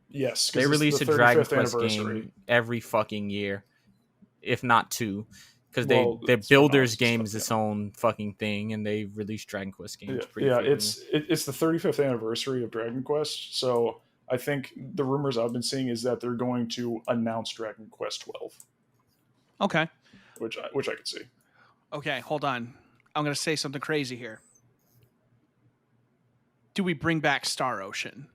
Yes. They release a Dragon Quest game every fucking year, if not 2. Because their Builders game is its own fucking thing, and they release Dragon Quest games. It's the 35th anniversary of Dragon Quest, so I think the rumors I've been seeing is that they're going to announce Dragon Quest 12. Okay. which I could see. Okay, hold on. I'm going to say something crazy here. Do we bring back Star Ocean?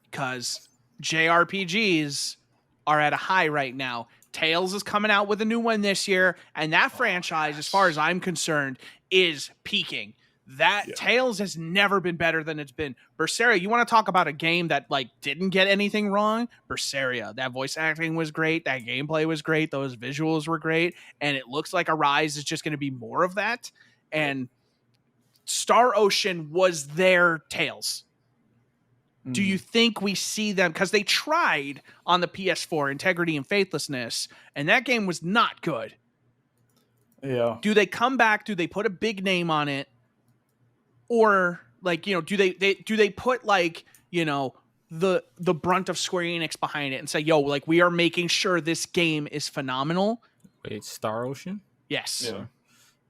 Because JRPGs are at a high right now. Tales is coming out with a new one this year, and that franchise, as far as I'm concerned, is peaking. Tales has never been better than it's been. Berseria, you want to talk about a game that like didn't get anything wrong? Berseria, that voice acting was great, that gameplay was great, those visuals were great, and it looks like Arise is just going to be more of that. And Star Ocean was their Tales. Do you think we see them? Because they tried on the PS4, Integrity and Faithlessness, and that game was not good. Yeah. Do they come back? Do they put a big name on it? Or like, do they put like, the brunt of Square Enix behind it and say, yo, like we are making sure this game is phenomenal? Wait, Star Ocean? Yes. Yeah.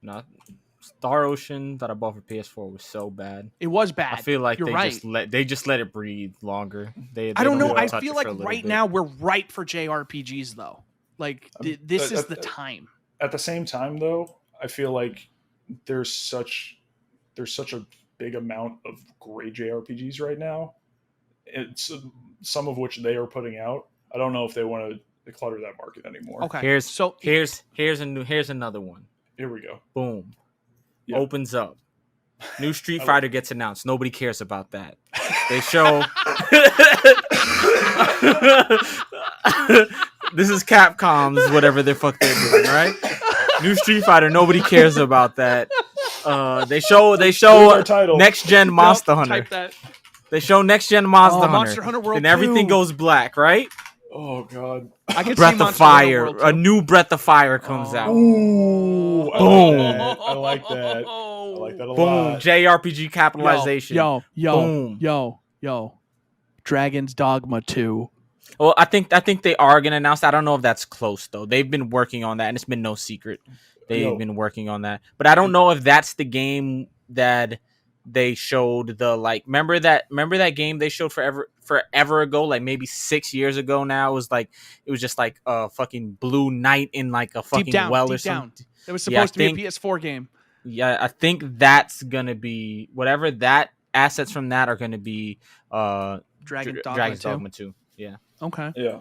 Not Star Ocean that I bought for PS4 was so bad. It was bad. I feel like they just let it breathe longer. I don't know. I touch feel it like for a little right bit. now we're ripe for JRPGs though. Like this is the time. At the same time though, I feel like there's such a big amount of great JRPGs right now. It's some of which they are putting out. I don't know if they want to clutter that market anymore. Okay. Here's another one. Here we go. Boom. Yeah. Opens up. New Street Fighter gets announced. Nobody cares about that. They show this is Capcom's whatever the fuck they're doing, right? New Street Fighter, nobody cares about that. They show next gen Monster Hunter. They show next gen Monster Hunter World and everything 2. goes black, right? Oh god. I can Breath see of Fire. A new Breath of Fire comes out. Ooh, Boom. I like that. I like that a Boom. lot. JRPG capitalization. Yo. Dragon's Dogma 2. Well, I think they are gonna announce that. I don't know if that's close though. They've been working on that, and it's been no secret. They've been working on that, but I don't know if that's the game that they showed. Remember that game they showed forever ago, like maybe 6 years ago. Now it was just like a fucking blue knight in like a fucking well or something. It was supposed to be a PS4 game. Yeah, I think that's gonna be whatever that assets from that are gonna be. Dragon's Dogma 2. Yeah. Okay. Yeah.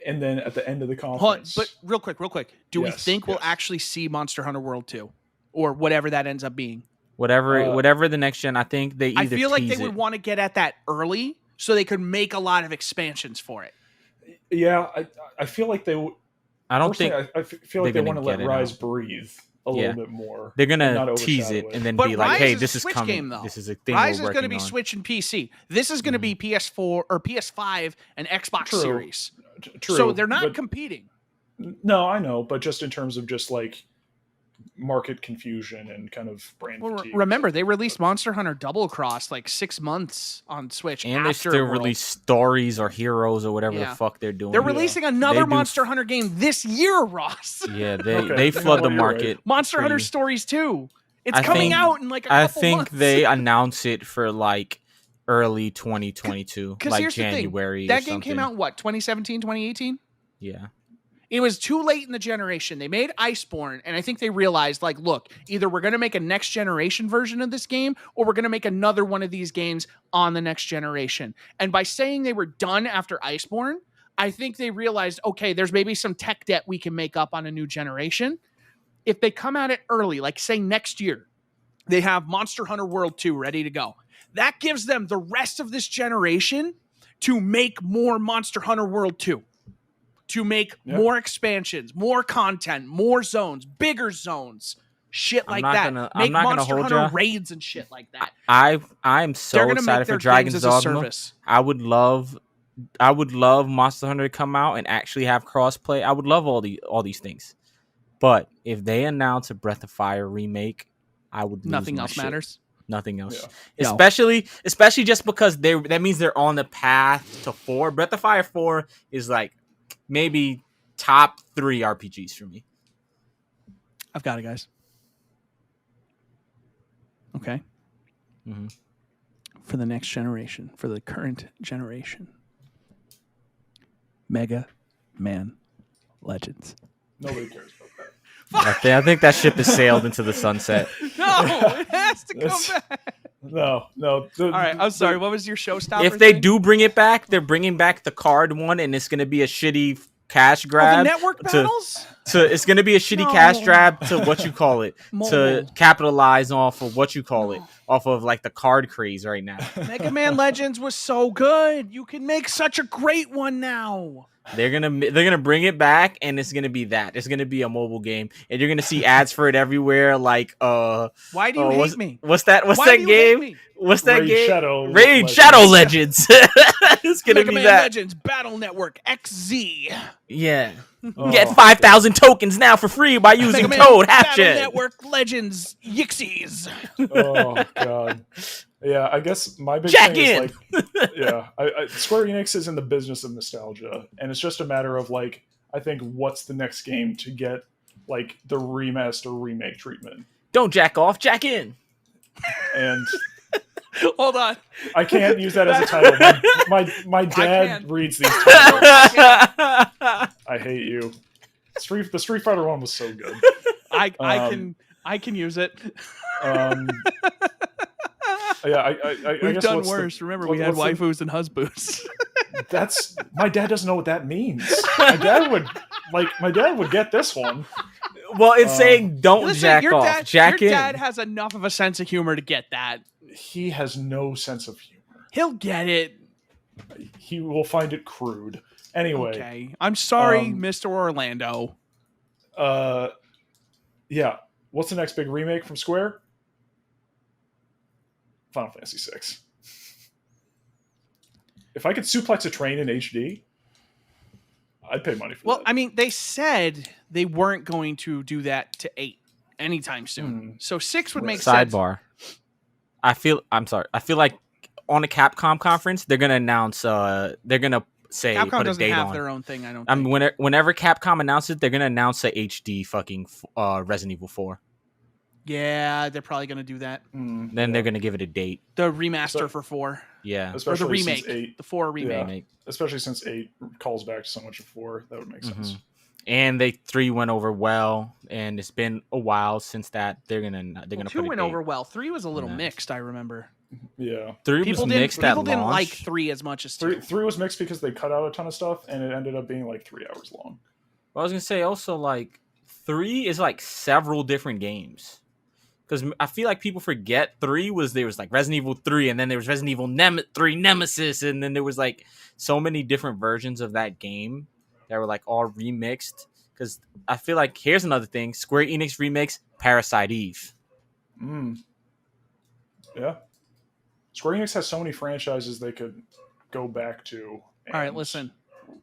And then at the end of the conference. But real quick. Do we think we'll actually see Monster Hunter World 2? Or whatever that ends up being? Whatever the next gen, I think they either I feel like they tease would want to get at that early so they could make a lot of expansions for it. Yeah, I feel like they would. I don't think. I feel like they want to let Rise breathe a little bit more. They're gonna tease it and then be like, "Hey, this is coming. Game, though. This is a thing Rise we're is going to working be on." Switch and PC. This is going to be PS4 or PS5 and Xbox Series. True. So they're not competing. No, I know, but just in terms of just like market confusion and kind of brand fatigue. Remember, they released Monster Hunter Double Cross like 6 months on Switch, and they still release stories or heroes or whatever the fuck they're doing. They're releasing another Monster Hunter game this year, Ross. Yeah, they flood the market. Right. Monster Hunter Stories 2. It's coming out in like a couple months. I think they announce it for like early 2022, like January. That game came out in what, 2017, 2018? Yeah. It was too late in the generation. They made Iceborne, and I think they realized, like, look, either we're going to make a next generation version of this game, or we're going to make another one of these games on the next generation. And by saying they were done after Iceborne, I think they realized, okay, there's maybe some tech debt we can make up on a new generation. If they come at it early, like say next year, they have Monster Hunter World 2 ready to go. That gives them the rest of this generation to make more Monster Hunter World 2. To make more expansions, more content, more zones, bigger zones, shit like that. Make Monster Hunter raids and shit like that. I'm so excited for Dragon's Dogma. I would love Monster Hunter to come out and actually have crossplay. I would love all these things. But if they announce a Breath of Fire remake, I would lose nothing my else shit. Matters. Nothing else. Yeah. Especially just because that means they're on the path to 4. Breath of Fire 4 is like maybe top 3 RPGs for me. I've got it, guys. Okay. Mm-hmm. For the next generation, for the current generation, Mega Man Legends. Nobody cares about that. I think that ship has sailed into the sunset. No, it has to come back. No. All right, I'm sorry. What was your showstopper? If they thing? do bring it back, they're bringing back the card one, and it's going to be a shitty cash grab. The network battles? It's going to be a shitty cash grab to what you call it, to capitalize off of what you call it, off of like the card craze right now. Mega Man Legends was so good. You can make such a great one now. They're gonna bring it back, and it's gonna be that. It's gonna be a mobile game, and you're gonna see ads for it everywhere. Like, why do you hate me? What's that? What's Why that game? What's that game? Raid Shadow Legends. It's gonna Mega be Man that. Legends Battle Network XZ. Yeah. Get 5,000 tokens now for free by using code Battle HalfGen. Network Legends Yixies. Oh god. Yeah, I guess my big Jack thing in. is like, yeah, Square Enix is in the business of nostalgia, and it's just a matter of like, I think what's the next game to get like the remaster remake treatment. Don't jack off, jack in. And Hold on, I can't use that as a title. My dad reads these titles. I hate you. The Street Fighter one was so good. I can use it. Yeah, I We've guess done worse. Remember, we had waifus and husbands. That's my dad doesn't know what that means. My dad would get this one. Well, it's saying don't jack off. Your dad has enough of a sense of humor to get that. He has no sense of humor. He'll get it. He will find it crude. Anyway. Okay. I'm sorry, Mr. Orlando. Yeah. What's the next big remake from Square? Final Fantasy VI. If I could suplex a train in HD, I'd pay money for that. Well, I mean, they said they weren't going to do that to 8 anytime soon. So 6 would make sense. Sidebar. I feel like on a Capcom conference, they're gonna announce. They're gonna say Capcom put a doesn't date have on their own thing. I don't. I mean, whenever Capcom announces, they're gonna announce a HD fucking Resident Evil 4. Yeah, they're probably gonna do that. Then they're gonna give it a date. The remaster for 4. Yeah, or the remake. The 4 remake. Yeah. Especially since 8 calls back to so much of 4, that would make sense. And 3 went over well, and it's been a while since that. They're gonna 2 put went over well. 3 was a little mixed. I remember. Yeah, 3 was mixed. People didn't like 3 as much as 2. 3 was mixed because they cut out a ton of stuff, and it ended up being like 3 hours long. Well, I was gonna say also like 3 is like several different games. Because I feel like people forget there was like Resident Evil 3, and then there was Resident Evil 3 Nemesis, and then there was like so many different versions of that game that were like all remixed. Because I feel like here's another thing: Square Enix remix Parasite Eve. Yeah, Square Enix has so many franchises they could go back to. All right, listen.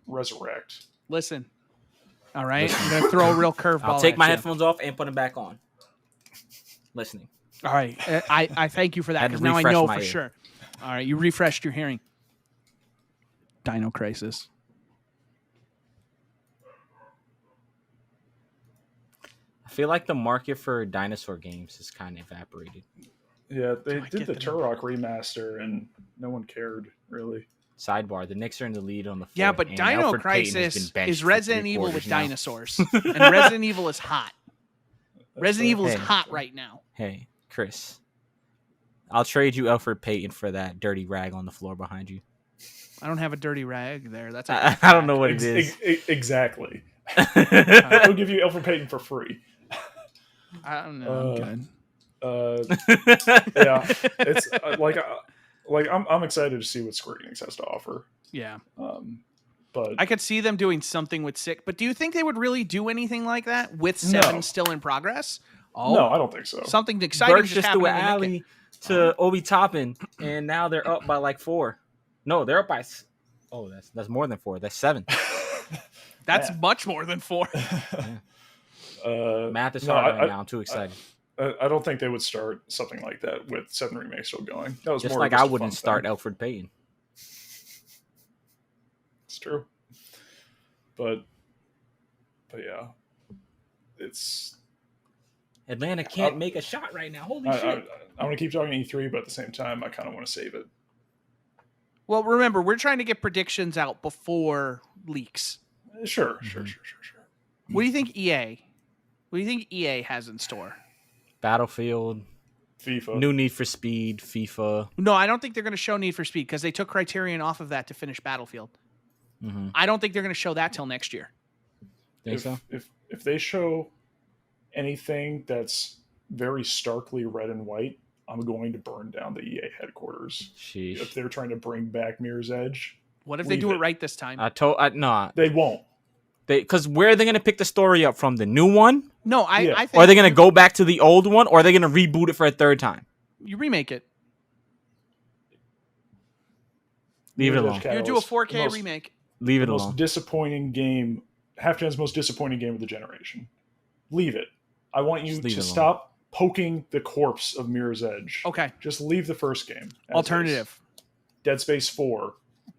Resurrect. Listen. All right, I'm gonna throw a real curveball. I'll take my headphones off and put them back on. Listening. All right, I thank you for that because now I know for sure. All right, you refreshed your hearing. Dino Crisis. I feel like the market for dinosaur games is kind of evaporated. Yeah, they did the Turok remaster, and no one cared really. Sidebar: the Knicks are in the lead on the floor. Yeah, but and Dino Alfred Crisis Payton is Resident Evil with now. dinosaurs, and Resident Evil is hot. Resident Evil is hot right now. Hey, Chris, I'll trade you Alfred Payton for that dirty rag on the floor behind you. I don't have a dirty rag there. That's I don't know what it is. Exactly. I'll give you Alfred Payton for free. I don't know. I'm good. Yeah, it's like I'm excited to see what Square Enix has to offer. Yeah. But I could see them doing something with 6. But do you think they would really do anything like that with 7 still in progress? Oh, no, I don't think so. Something exciting Burks just threw an alley to Obi Toppin, and now they're up by like 4. No, they're up by. Oh, that's more than 4. That's 7. That's much more than 4. Math is hard right now. I'm too excited. I don't think they would start something like that with 7 remakes still going. That was just more like I wouldn't start Alfred Payton. It's true, but yeah, it's Atlanta can't make a shot right now. Holy shit! I want to keep talking E3, but at the same time, I kind of want to save it. Well, remember, we're trying to get predictions out before leaks. Sure. What do you think EA? What do you think EA has in store? Battlefield, FIFA. new Need for Speed, FIFA. No, I don't think they're going to show Need for Speed because they took Criterion off of that to finish Battlefield. Mm-hmm. I don't think they're going to show that till next year. Think so? If they show anything that's very starkly red and white, I'm going to burn down the EA headquarters. Sheesh. If they're trying to bring back Mirror's Edge, What if they do it right this time? No. They won't. Because where are they going to pick the story up from? The new one? No, I think. Or are they going to go back to the old one? Or are they going to reboot it for a third time? You remake it. Leave it alone. You do a 4K remake. Leave it the alone. Most disappointing game, HalfGen's most disappointing game of the generation. Leave it. I want you to stop poking the corpse of Mirror's Edge. Okay. Just leave the first game. Alternative. Dead Space 4,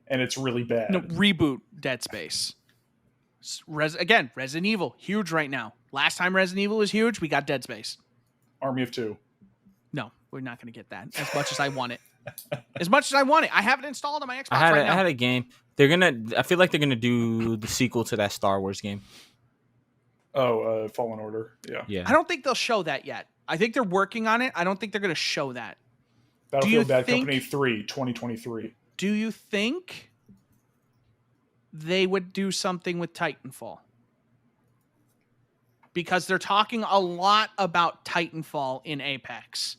and it's really bad. No, reboot Dead Space. Again, Resident Evil, huge right now. Last time Resident Evil was huge, we got Dead Space. Army of Two. No, we're not going to get that as much as I want it. As much as I want it. I have it installed on my Xbox right now. I had a game. I feel like they're gonna do the sequel to that Star Wars game. Oh, Fallen Order. Yeah. I don't think they'll show that yet. I think they're working on it. I don't think they're going to show that. Battlefield Bad Company 3, 2023. Do you think they would do something with Titanfall? Because they're talking a lot about Titanfall in Apex.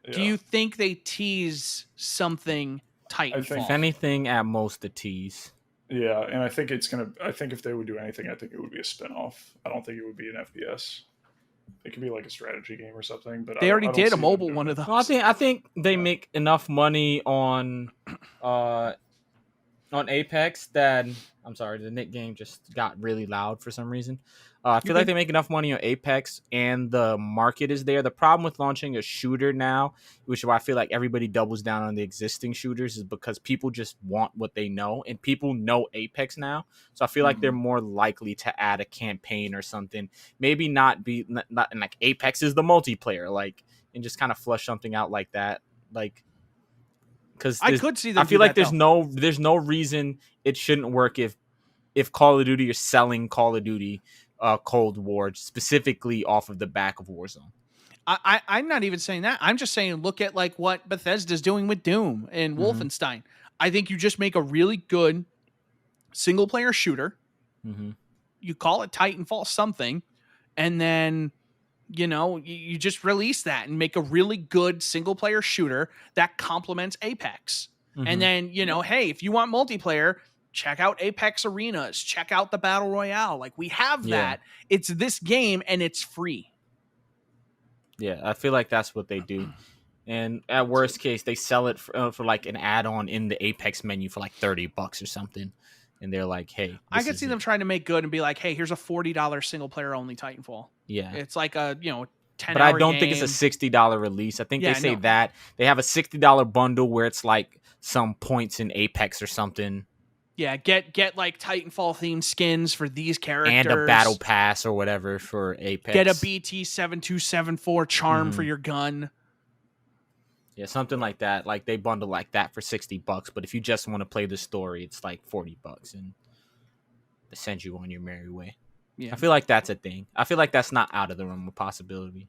Yeah. Do you think they tease something Titanfall? If anything, at most a tease. Yeah, and I think if they would do anything, I think it would be a spin-off. I don't think it would be an FPS. It could be like a strategy game or something. But they already did a mobile one of those. Well, I think they make enough money on Apex that I'm sorry, the Nick game just got really loud for some reason. I feel like they make enough money on Apex and the market is there. The problem with launching a shooter now, which is why I feel like everybody doubles down on the existing shooters, is because people just want what they know, and people know Apex now. So I feel like they're more likely to add a campaign or something. Maybe not like Apex is the multiplayer, like, and just kind of flush something out like that, like. Because I could see them. I feel like there's no reason it shouldn't work if Call of Duty is selling Call of Duty Cold War specifically off of the back of Warzone. I'm not even saying that. I'm just saying look at like what Bethesda's doing with Doom and Wolfenstein. I think you just make a really good single player shooter. You call it Titanfall something, and then you just release that and make a really good single player shooter that complements Apex. And then, hey, if you want multiplayer, check out Apex Arenas, check out the Battle Royale. Like, we have that. It's this game and it's free. Yeah, I feel like that's what they do. And at worst case, they sell it for like an add-on in the Apex menu for like $30 or something. And they're like, hey, I could see them trying to make good and be like, hey, here's a $40 single player only Titanfall. Yeah. It's like a, 10-hour But I don't game. think it's a $60 release. I think they say that. They have a $60 bundle where it's like some points in Apex or something. Yeah, get like Titanfall themed skins for these characters. And a battle pass or whatever for Apex. Get a BT-7274 charm for your gun. Yeah, something like that. Like they bundle like that for $60. But if you just want to play the story, it's like $40 and they send you on your merry way. Yeah. I feel like that's a thing. I feel like that's not out of the realm of possibility.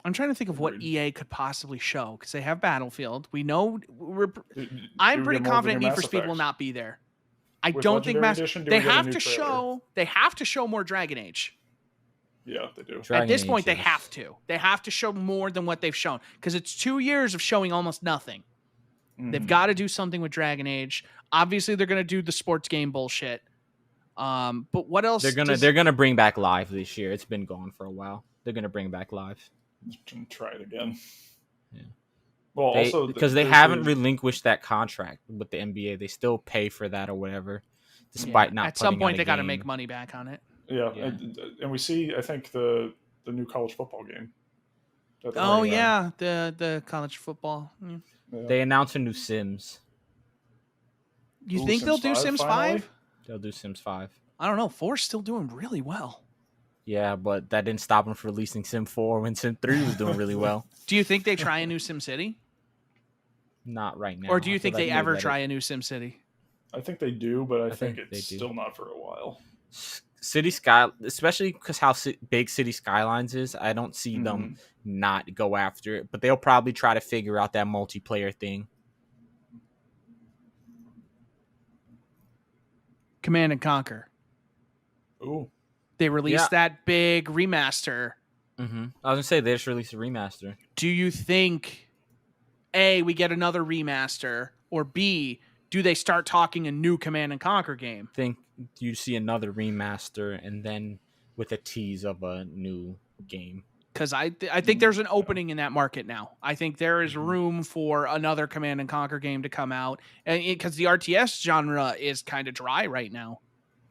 I'm trying to think of what EA could possibly show because they have Battlefield. We know I'm pretty confident Need for Speed will not be there. I don't think they have to show. They have to show more Dragon Age. Yeah, they do. At this point, they have to. They have to show more than what they've shown because it's 2 years of showing almost nothing. They've got to do something with Dragon Age. Obviously, they're going to do the sports game bullshit. But what else? They're gonna bring back Live this year. It's been gone for a while. They're gonna bring back Live. Try it again. Yeah. Well, also because they haven't relinquished that contract with the NBA, they still pay for that or whatever, despite not. At some point, they got to make money back on it. Yeah. And we see, I think the new college football game. Oh yeah, the college football. Yeah. They announced a new Sims. You think they'll do Sims 5? They'll do Sims 5. I don't know. 4's still doing really well. Yeah, but that didn't stop them from releasing Sim 4 when Sim 3 was doing really well. Do you think they try a new Sim City? Not right now. Or do you think they ever try a new Sim City? I think they do, but I think it's still not for a while. especially because how big City Skylines is, I don't see them Mm-hmm. not go after it. But they'll probably try to figure out that multiplayer thing. Command and Conquer. Ooh. They released that big remaster. Mm-hmm. I was gonna say they just released a remaster. Do you think A, we get another remaster, or B, do they start talking a new Command and Conquer game? I think you see another remaster and then with a tease of a new game. Because I think there's an opening in that market now. I think there is room for another Command and Conquer game to come out, and because the RTS genre is kind of dry right now,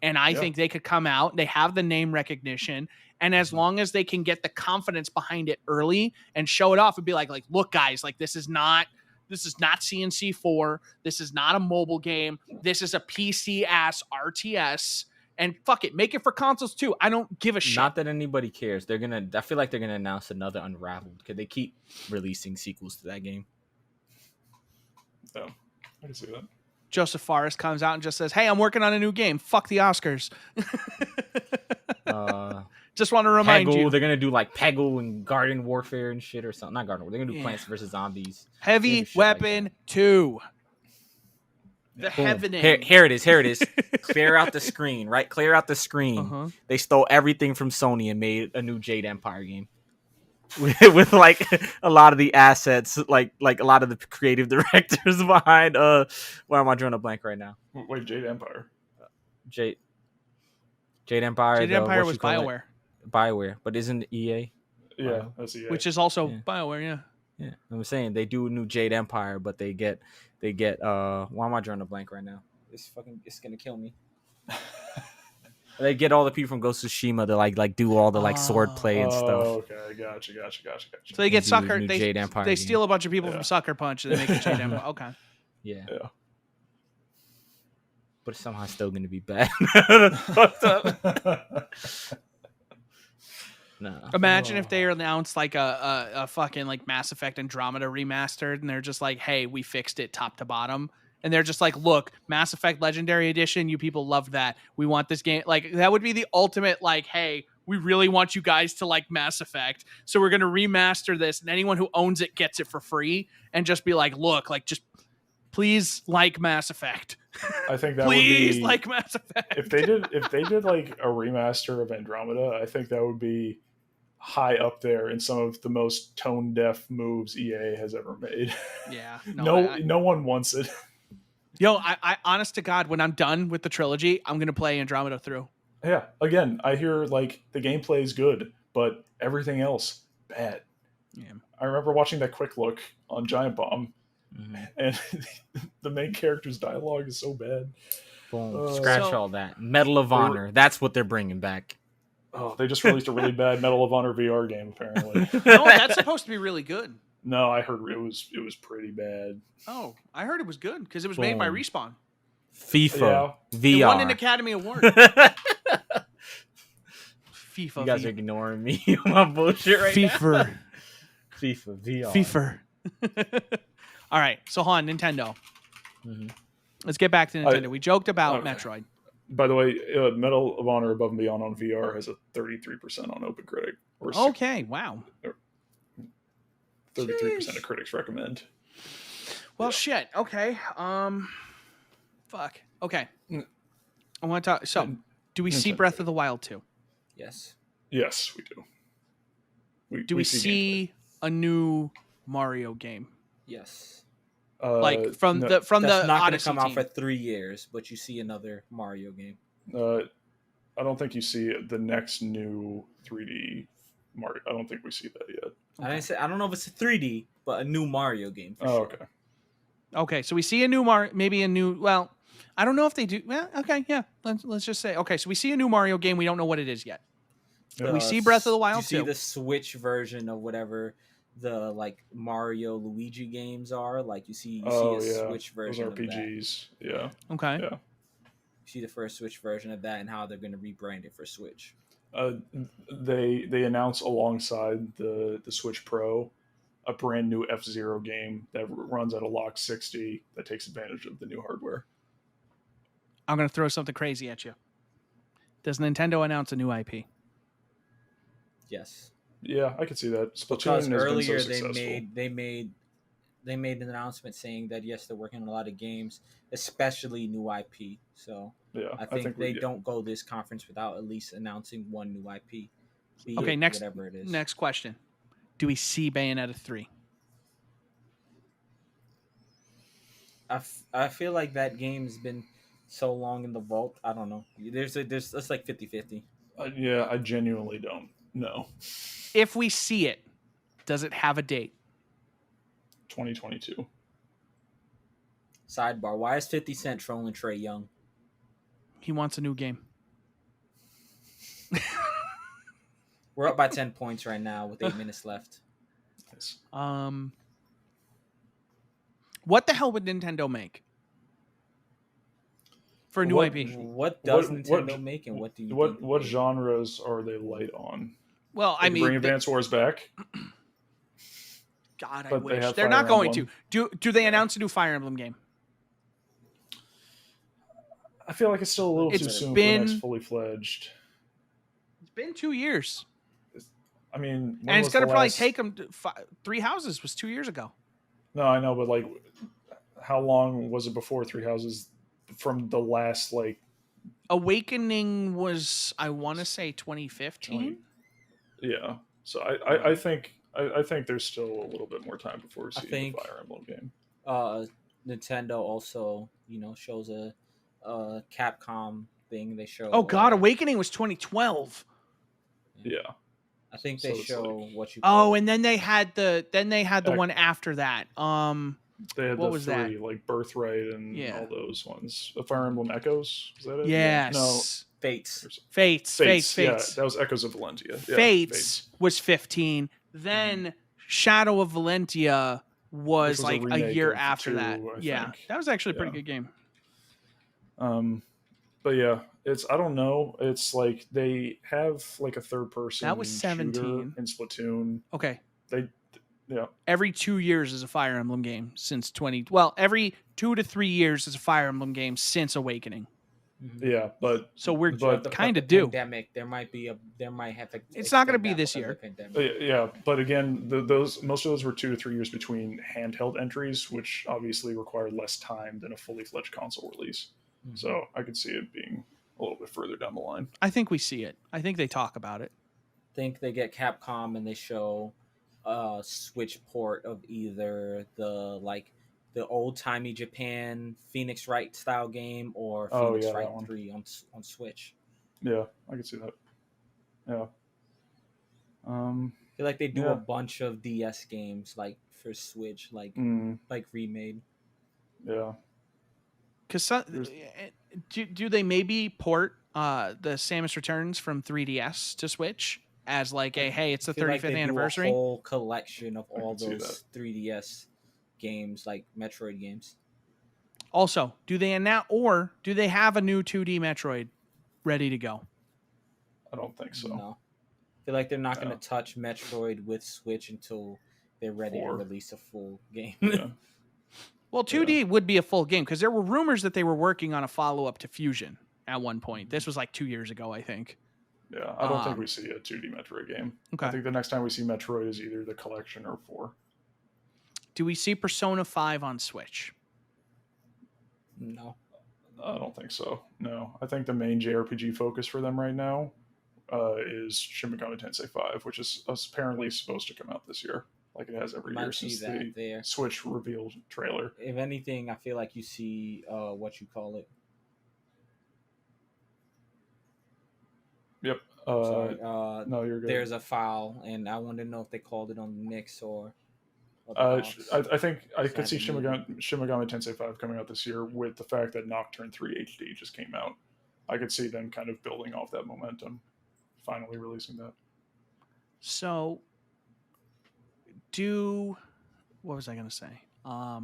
and I think they could come out. They have the name recognition, and as long as they can get the confidence behind it early and show it off, and be like, look, guys, like this is not CNC4. This is not a mobile game. This is a PC ass RTS. And fuck it, make it for consoles too. I don't give a shit. Not that anybody cares. I feel like they're gonna announce another Unraveled because they keep releasing sequels to that game. Oh, I can see that. Joseph Fares comes out and just says, "Hey, I'm working on a new game. Fuck the Oscars." Just want to remind you, they're gonna do like Peggle and Garden Warfare and shit or something. Not Garden Warfare. They're gonna do Plants vs Zombies. Heavy Weapon like 2. The Heavening. Here it is. Clear out the screen, right? Clear out the screen. Uh-huh. They stole everything from Sony and made a new Jade Empire game with like a lot of the assets, like a lot of the creative directors behind. Why am I drawing a blank right now? Wait, Jade Empire. Jade Empire. Jade Empire was BioWare. BioWare, but isn't EA? Yeah, that's EA. Which is also BioWare. Yeah. Yeah, I'm saying they do a new Jade Empire, but they get why am I drawing a blank right now? It's gonna kill me. They get all the people from Ghost of Tsushima to like do all the sword play and stuff. Okay, gotcha. So they get Sucker. They steal a bunch of people from Sucker Punch and they make a Jade Empire. Okay. Yeah. But it's somehow still gonna be bad. Fucked up. No. Imagine if they announced like a fucking like Mass Effect Andromeda remastered, and they're just like, "Hey, we fixed it top to bottom," and they're just like, "Look, Mass Effect Legendary Edition, you people loved that. We want this game." Like that would be the ultimate. Like, hey, we really want you guys to like Mass Effect, so we're gonna remaster this, and anyone who owns it gets it for free, and just be like, "Look, like just please like Mass Effect." I think that please would be like Mass Effect. If they did like a remaster of Andromeda, I think that would be high up there in some of the most tone deaf moves EA has ever made. Yeah. No one wants it. Yo, I honest to God, when I'm done with the trilogy, I'm gonna play Andromeda through. Yeah. Again, I hear like the gameplay is good, but everything else bad. Yeah. I remember watching that quick look on Giant Bomb, and the main character's dialogue is so bad. Boom. Scratch all that. Medal of Honor. That's what they're bringing back. Oh, they just released a really bad Medal of Honor VR game, apparently. No, that's supposed to be really good. No, I heard it was pretty bad. Oh, I heard it was good because it was made by Respawn. FIFA VR. It won an Academy Award. FIFA. You guys are ignoring me on my bullshit right now. FIFA VR. FIFA. All right, so hold on, Nintendo. Let's get back to Nintendo. We joked about Metroid. By the way, Medal of Honor Above and Beyond on VR has a 33% on OpenCritic. Okay, wow. 33% of critics recommend. Well, shit. Okay. Fuck. Okay. I want to talk. So, do we see Breath of the Wild 2? Yes. Yes, we do. Do we see a new Mario game? Yes. Like from the that's not going to come out for 3 years, but you see another Mario game. I don't think you see the next new 3D Mario. I don't think we see that yet. Okay. I don't know if it's a 3D, but a new Mario game. For sure. Okay. Okay, so we see a new Mario, maybe a new. Well, I don't know if they do. Well, okay, yeah. Let's just say. Okay, so we see a new Mario game. We don't know what it is yet. We see Breath of the Wild 2. You see the Switch version of whatever the like Mario Luigi games are. Like you see a Switch version of RPGs. Yeah. Okay. Yeah. You see the first Switch version of that and how they're going to rebrand it for Switch. They announce alongside the Switch Pro a brand new F-Zero game that runs at a lock 60 that takes advantage of the new hardware. I'm going to throw something crazy at you. Does Nintendo announce a new IP? Yes. Yeah, I could see that. Splatoon Because has been so earlier successful. they made an announcement saying that yes, they're working on a lot of games, especially new IP. So Yeah, I think we they get. don't go this conference without at least announcing one new IP. Be Okay, it next whatever it is. next question. Do we see Bayonetta 3? I feel like that game's been so long in the vault. I don't know. There's it's like 50-50. Yeah, I genuinely don't know. If we see it, does it have a date? 2022. Sidebar: why is 50 Cent trolling Trey Young? He wants a new game. We're up by 10 points right now with 8 minutes left. Yes. What the hell would Nintendo make for a new IP? What does Nintendo make, and what do you think? What genres are they light on? Well, I mean, bring Advance Wars back. God, I But wish they're not Fire going Emblem. to. Do they announce a new Fire Emblem game? I feel like it's still a little It's too soon for been- next fully fledged. It's been 2 years, I mean, when and it's was gonna the probably last- take them. Three Houses was 2 years ago. No, I know, but like, how long was it before Three Houses? From the last like. Awakening was, I want to say, 2015. Yeah, so I think there's still a little bit more time before we see the Fire Emblem game. Nintendo also, shows a Capcom thing. They show. Oh God, Awakening was 2012. Yeah. I think So they it's show like- what you. Oh, and then they had the one after that. They had What the was three, like Birthright and Yeah. all those ones. The Fire Emblem Echoes, is that it? Yes. No. Fates. Fates. Yeah, that was Echoes of Valentia. Yeah, Fates was 15. Then Shadow of Valentia was Which was a like a remake year of after 2, that. I Yeah, think. that was actually a pretty Yeah. good game. But yeah, I don't know. It's like they have like a third person That was shooter 17. in Splatoon. Okay. Yeah. Every 2 years is a Fire Emblem game since 20. Well, every 2 to 3 years is a Fire Emblem game since Awakening. Yeah, but So we're but kind of due. Pandemic. There might have. It's not going to be this year. yeah, but again, most of those were 2 to 3 years between handheld entries, which obviously required less time than a fully fledged console release. Mm-hmm. So I could see it being a little bit further down the line. I think we see it. I think they talk about it. Think they get Capcom and they show a Switch port of either the old timey Japan Phoenix Wright style game or Phoenix yeah, Wright that one. 3 on Switch. Yeah, I could see that. Yeah. I feel like they do Yeah. a bunch of DS games like for Switch, like remade. Yeah. Because do they maybe port the Samus Returns from 3DS to Switch as like a hey, it's the I feel 35th like they anniversary? Do a whole collection of all can see those 3DS games, like Metroid games. Also, do they have a new 2D Metroid ready to go? I don't think so. No, I feel like they're not going to touch Metroid with Switch until they're ready to release a full game. Yeah. Well, 2D would be a full game because there were rumors that they were working on a follow-up to Fusion at one point. This was like 2 years ago, I think. Yeah, I don't think we see a 2D Metroid game. Okay. I think the next time we see Metroid is either the collection or 4. Do we see Persona 5 on Switch? No. I don't think so. No, I think the main JRPG focus for them right now is Shin Megami Tensei 5, which is apparently supposed to come out this year, like it has every year since the Switch reveal trailer. If anything, I feel like you see what you call it. Yep. Sorry. No, you're good. There's a file, and I wanted to know if they called it on the mix or. I think I could see Shin Megami Tensei 5 coming out this year with the fact that Nocturne 3 HD just came out. I could see them kind of building off that momentum, finally releasing that. So, what was I going to say? I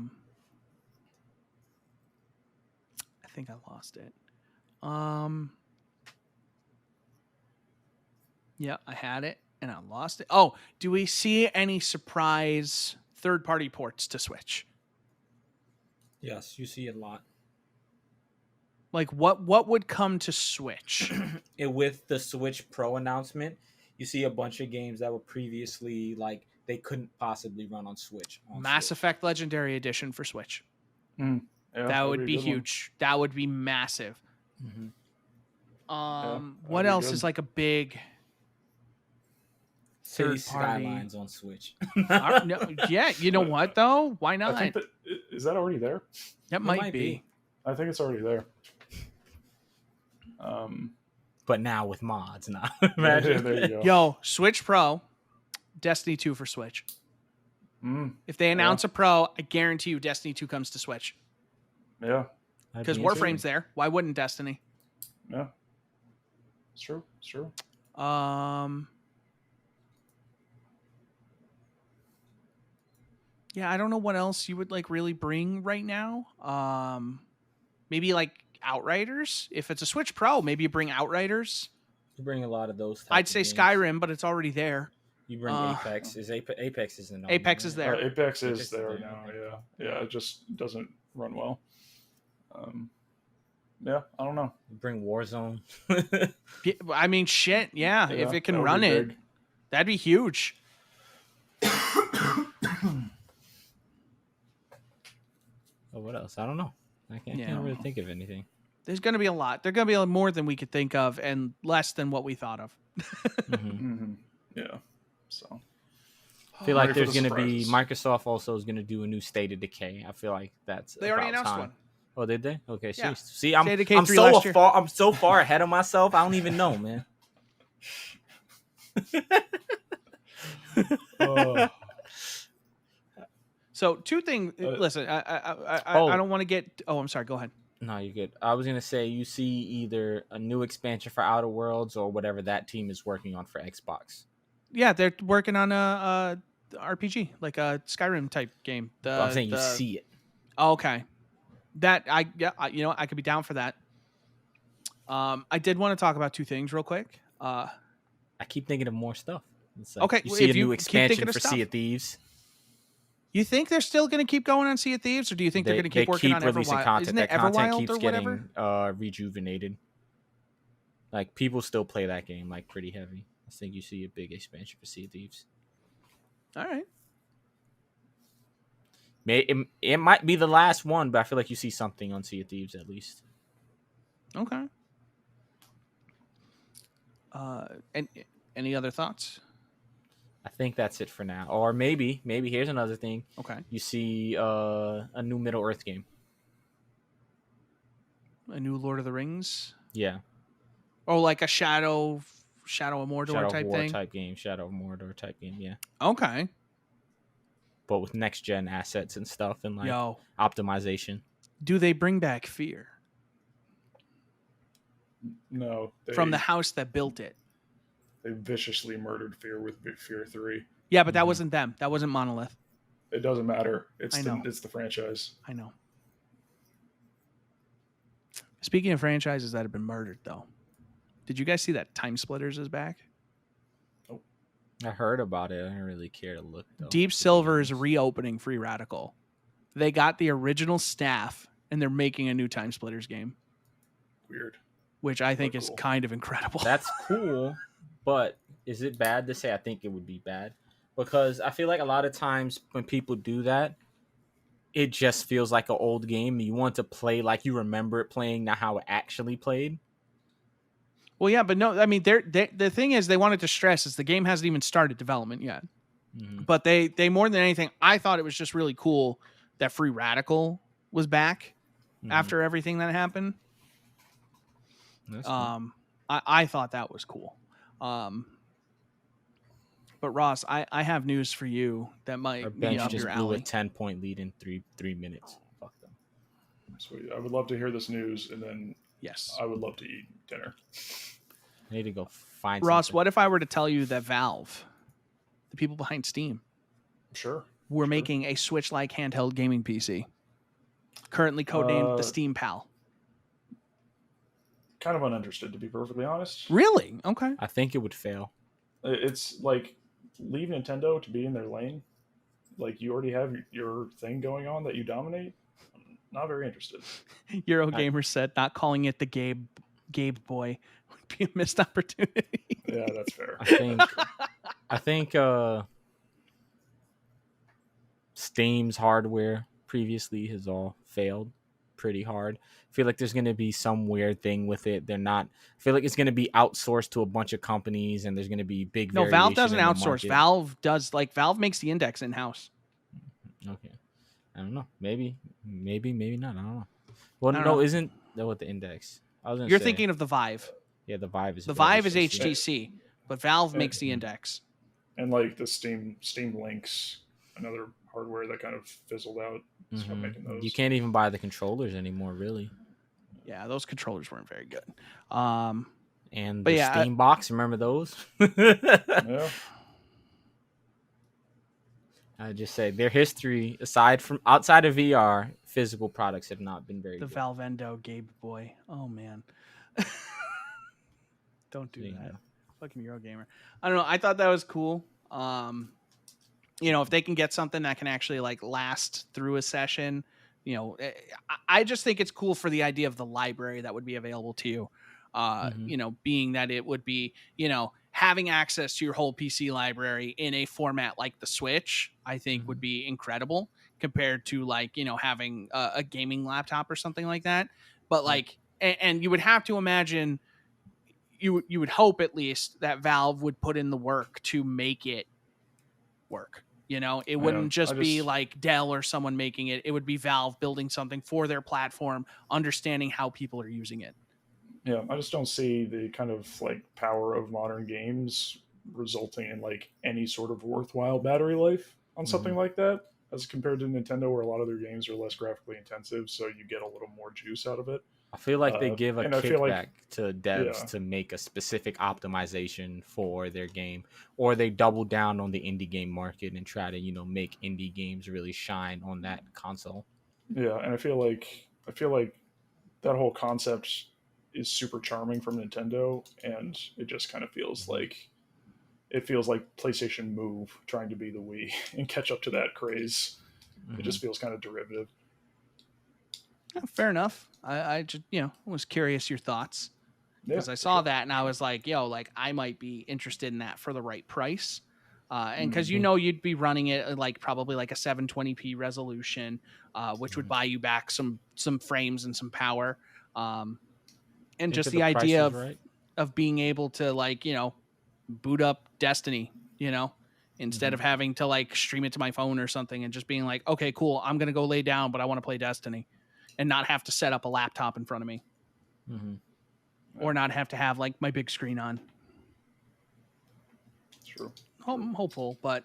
think I lost it. Yeah, I had it and I lost it. Oh, do we see any surprise third-party ports to Switch? Yes, you see a lot. Like what would come to Switch? And with the Switch Pro announcement, you see a bunch of games that were previously like they couldn't possibly run on Switch. Mass Effect Legendary Edition for Switch. Yeah, that would be a good one. huge. That would be massive. Mhm. What else good. is like a big City third party? Skylines on Switch. No, yeah, you know what though? Why I not? think that is that already there. That might be. I think it's already there. But now with mods, now. Imagine. There you go. Yo, Switch Pro, Destiny 2 for Switch. If they announce a Pro, I guarantee you Destiny 2 comes to Switch. Yeah. Because Warframe's there. Why wouldn't Destiny? Yeah. It's true. It's true. Yeah, I don't know what else you would like really bring right now. Maybe like Outriders. If it's a Switch Pro, maybe you bring Outriders. You bring a lot of those. I'd say Skyrim, but it's already there. You bring Apex. Apex is the Apex is there. Apex is there now. Yeah. It just doesn't run well. Yeah, I don't know. You bring Warzone. I mean, shit. Yeah, if it can run it, that'd be huge. Oh, what else? I don't know. I can't really think of anything. There's going to be a lot. There's going to be more than we could think of and less than what we thought of. Yeah. So I feel like there's going to be Microsoft also is going to do a new State of Decay. I feel like that's they already announced one. Oh, did they? Okay, yeah. See, I'm so far ahead of myself. I don't even know, man. So two things. Listen, I don't want to get. Oh, I'm sorry. Go ahead. No, you're good. I was gonna say you see either a new expansion for Outer Worlds or whatever that team is working on for Xbox. Yeah, they're working on a RPG, like a Skyrim type game. I'm saying you see it. Oh, okay. That I could be down for that. I did want to talk about two things real quick. I keep thinking of more stuff. Like, okay, you see a new expansion for Sea of Thieves. You think they're still going to keep going on Sea of Thieves, or do you think they're going to keep working on Everwild? Content. Isn't it that content Everwild keeps or whatever? getting rejuvenated. Like people still play that game like pretty heavy. I think you see a big expansion for Sea of Thieves. All right. It might be the last one, but I feel like you see something on Sea of Thieves at least. Okay. And any other thoughts? I think that's it for now. Or maybe here's another thing. Okay. You see a new Middle Earth game. A new Lord of the Rings? Yeah. Oh, like a Shadow of Mordor type thing? Shadow of Mordor type game, yeah. Okay. But with next gen assets and stuff and like optimization. Do they bring back Fear? No. From the house that built it. They viciously murdered Fear with Fear 3. Yeah, but that wasn't them. That wasn't Monolith. It doesn't matter. It's the franchise. I know. Speaking of franchises that have been murdered, though, did you guys see that Time Splitters is back? Oh, I heard about it. I didn't really care to look, though. Deep Silver is reopening Free Radical. They got the original staff, and they're making a new Time Splitters game. Weird. Which I think is kind of incredible. That's cool, but is it bad to say? I think it would be bad. Because I feel like a lot of times when people do that, it just feels like an old game. You want to play like you remember it playing, not how it actually played. Well, yeah, but no, I mean, the thing is they wanted to stress is the game hasn't even started development yet. Mm-hmm. But they more than anything, I thought it was just really cool that Free Radical was back after everything that happened. That's cool. I thought that was cool. But Ross, I have news for you that might be up your alley. Blew a 10-point lead in three minutes. Fuck them. Sweet. I would love to hear this news, and then yes, I would love to eat dinner. I need to go find Ross. something. What if I were to tell you that Valve, the people behind Steam, we're making a Switch-like handheld gaming PC, currently codenamed the Steam Pal? Kind of uninterested, to be perfectly honest. Really? Okay. I think it would fail. It's like leave Nintendo to be in their lane. Like you already have your thing going on that you dominate. not very interested. Eurogamer said not calling it the Gabe boy would be a missed opportunity. Yeah, that's fair. I think Steam's hardware previously has all failed pretty hard. I feel like there's going to be some weird thing with it. I feel like it's going to be outsourced to a bunch of companies, and there's going to be big No, variation Valve doesn't in the outsource. market. Valve makes the index in house. Okay, I don't know. Maybe not. I don't know. Well, I don't no, know. isn't that what the index? I was gonna You're say, thinking of the Vive. yeah, the Vive is The Vive is HTC. HTC, but Valve makes the index. And like the Steam Links, another hardware that kind of fizzled out. Stop making those. You can't even buy the controllers anymore, really. Yeah, those controllers weren't very good. And but the yeah, Steam box, remember those? Yeah. I just say their history, outside of VR, physical products have not been very the good. Valvendo Gabe boy. Oh man. Don't do that. Fucking Eurogamer. I don't know. I thought that was cool. If they can get something that can actually like last through a session, I just think it's cool for the idea of the library that would be available to you. Being that it would be, having access to your whole PC library in a format like the Switch, I think would be incredible compared to like, having a gaming laptop or something like that. But like, and you would have to imagine, you would hope at least that Valve would put in the work to make it work. It wouldn't just be like Dell or someone making it. It would be Valve building something for their platform, understanding how people are using it. Yeah, I just don't see the kind of like power of modern games resulting in like any sort of worthwhile battery life on something like that, as compared to Nintendo, where a lot of their games are less graphically intensive, so you get a little more juice out of it. I feel like they give a kickback to devs yeah. to make a specific optimization for their game, or they double down on the indie game market and try to, make indie games really shine on that console. Yeah, and I feel like that whole concept is super charming from Nintendo, and it just kind of feels like PlayStation Move trying to be the Wii and catch up to that craze. It just feels kind of derivative. Fair enough. I just was curious your thoughts because I saw that and I was like, I might be interested in that for the right price. And because you'd be running it like probably like a 720p resolution, which would buy you back some frames and some power. And just the idea of being able to like, boot up Destiny, instead of having to like stream it to my phone or something and just being like, okay, cool, I'm going to go lay down, but I want to play Destiny and not have to set up a laptop in front of me or not have to have like my big screen on. True. I'm hopeful, but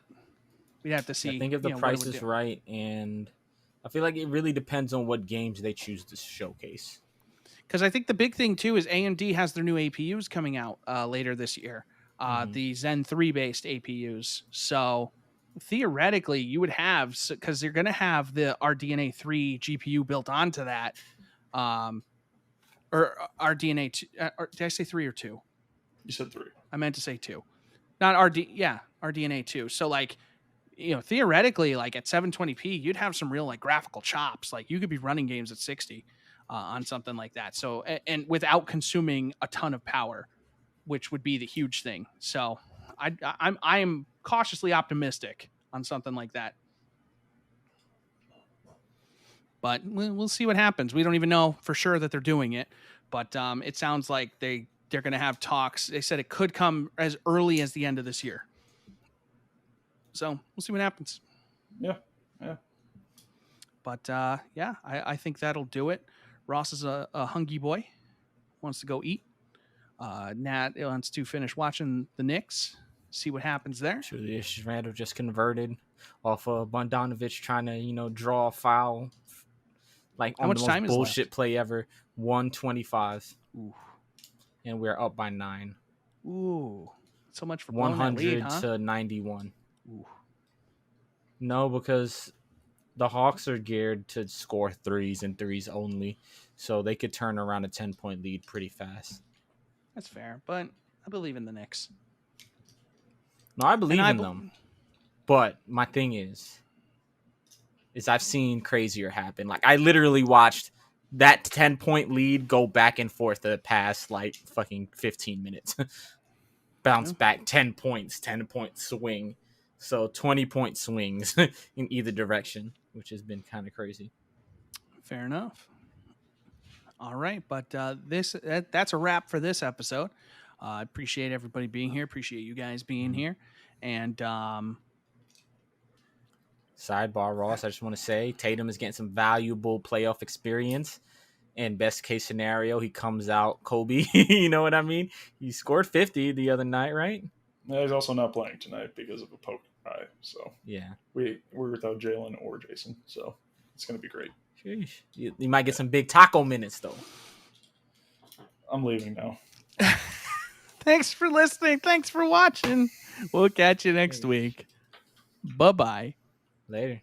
we'd have to see. I think if the price is right, and I feel like it really depends on what games they choose to showcase. Because I think the big thing too is AMD has their new APUs coming out later this year, the Zen 3 based APUs. So theoretically, you would have, because they're going to have the RDNA 3 GPU built onto that, or RDNA 2. Did I say 3 or 2? You said 3. I meant to say 2. Not RDNA 2. So like, theoretically, like at 720p, you'd have some real like graphical chops. Like you could be running games at 60 on something like that. So and without consuming a ton of power, which would be the huge thing. So I am cautiously optimistic on something like that. But we'll see what happens. We don't even know for sure that they're doing it, but it sounds like they're going to have talks. They said it could come as early as the end of this year. So we'll see what happens. Yeah. But I think that'll do it. Ross is a hungry boy, wants to go eat. Nat wants to finish watching the Knicks, see what happens there. Truly, Randall just converted off of Bogdanovic trying to, draw a foul. Like on the most bullshit play ever. 125. Ooh. And we're up by 9. Ooh. So much for 100 lead, huh? to 91. Ooh. No, because the Hawks are geared to score threes and threes only. So they could turn around a 10-point lead pretty fast. That's fair, but I believe in the Knicks. No, I believe in them. But my thing is, is I've seen crazier happen. Like I literally watched that 10-point lead go back and forth the past like fucking 15 minutes. Bounce back 10 points, 10-point swing. So 20-point swings in either direction, which has been kind of crazy. Fair enough. All right, but that's a wrap for this episode. I appreciate everybody being here. Appreciate you guys being here. And Sidebar, Ross, I just want to say Tatum is getting some valuable playoff experience. And best case scenario, he comes out Kobe. You know what I mean? He scored 50 the other night, right? Yeah, he's also not playing tonight because of a poke eye. So yeah, we're without Jalen or Jason. So it's going to be great. Sheesh. You might get some big taco minutes, though. I'm leaving now. Thanks for listening. Thanks for watching. We'll catch you next week. Bye-bye. Later.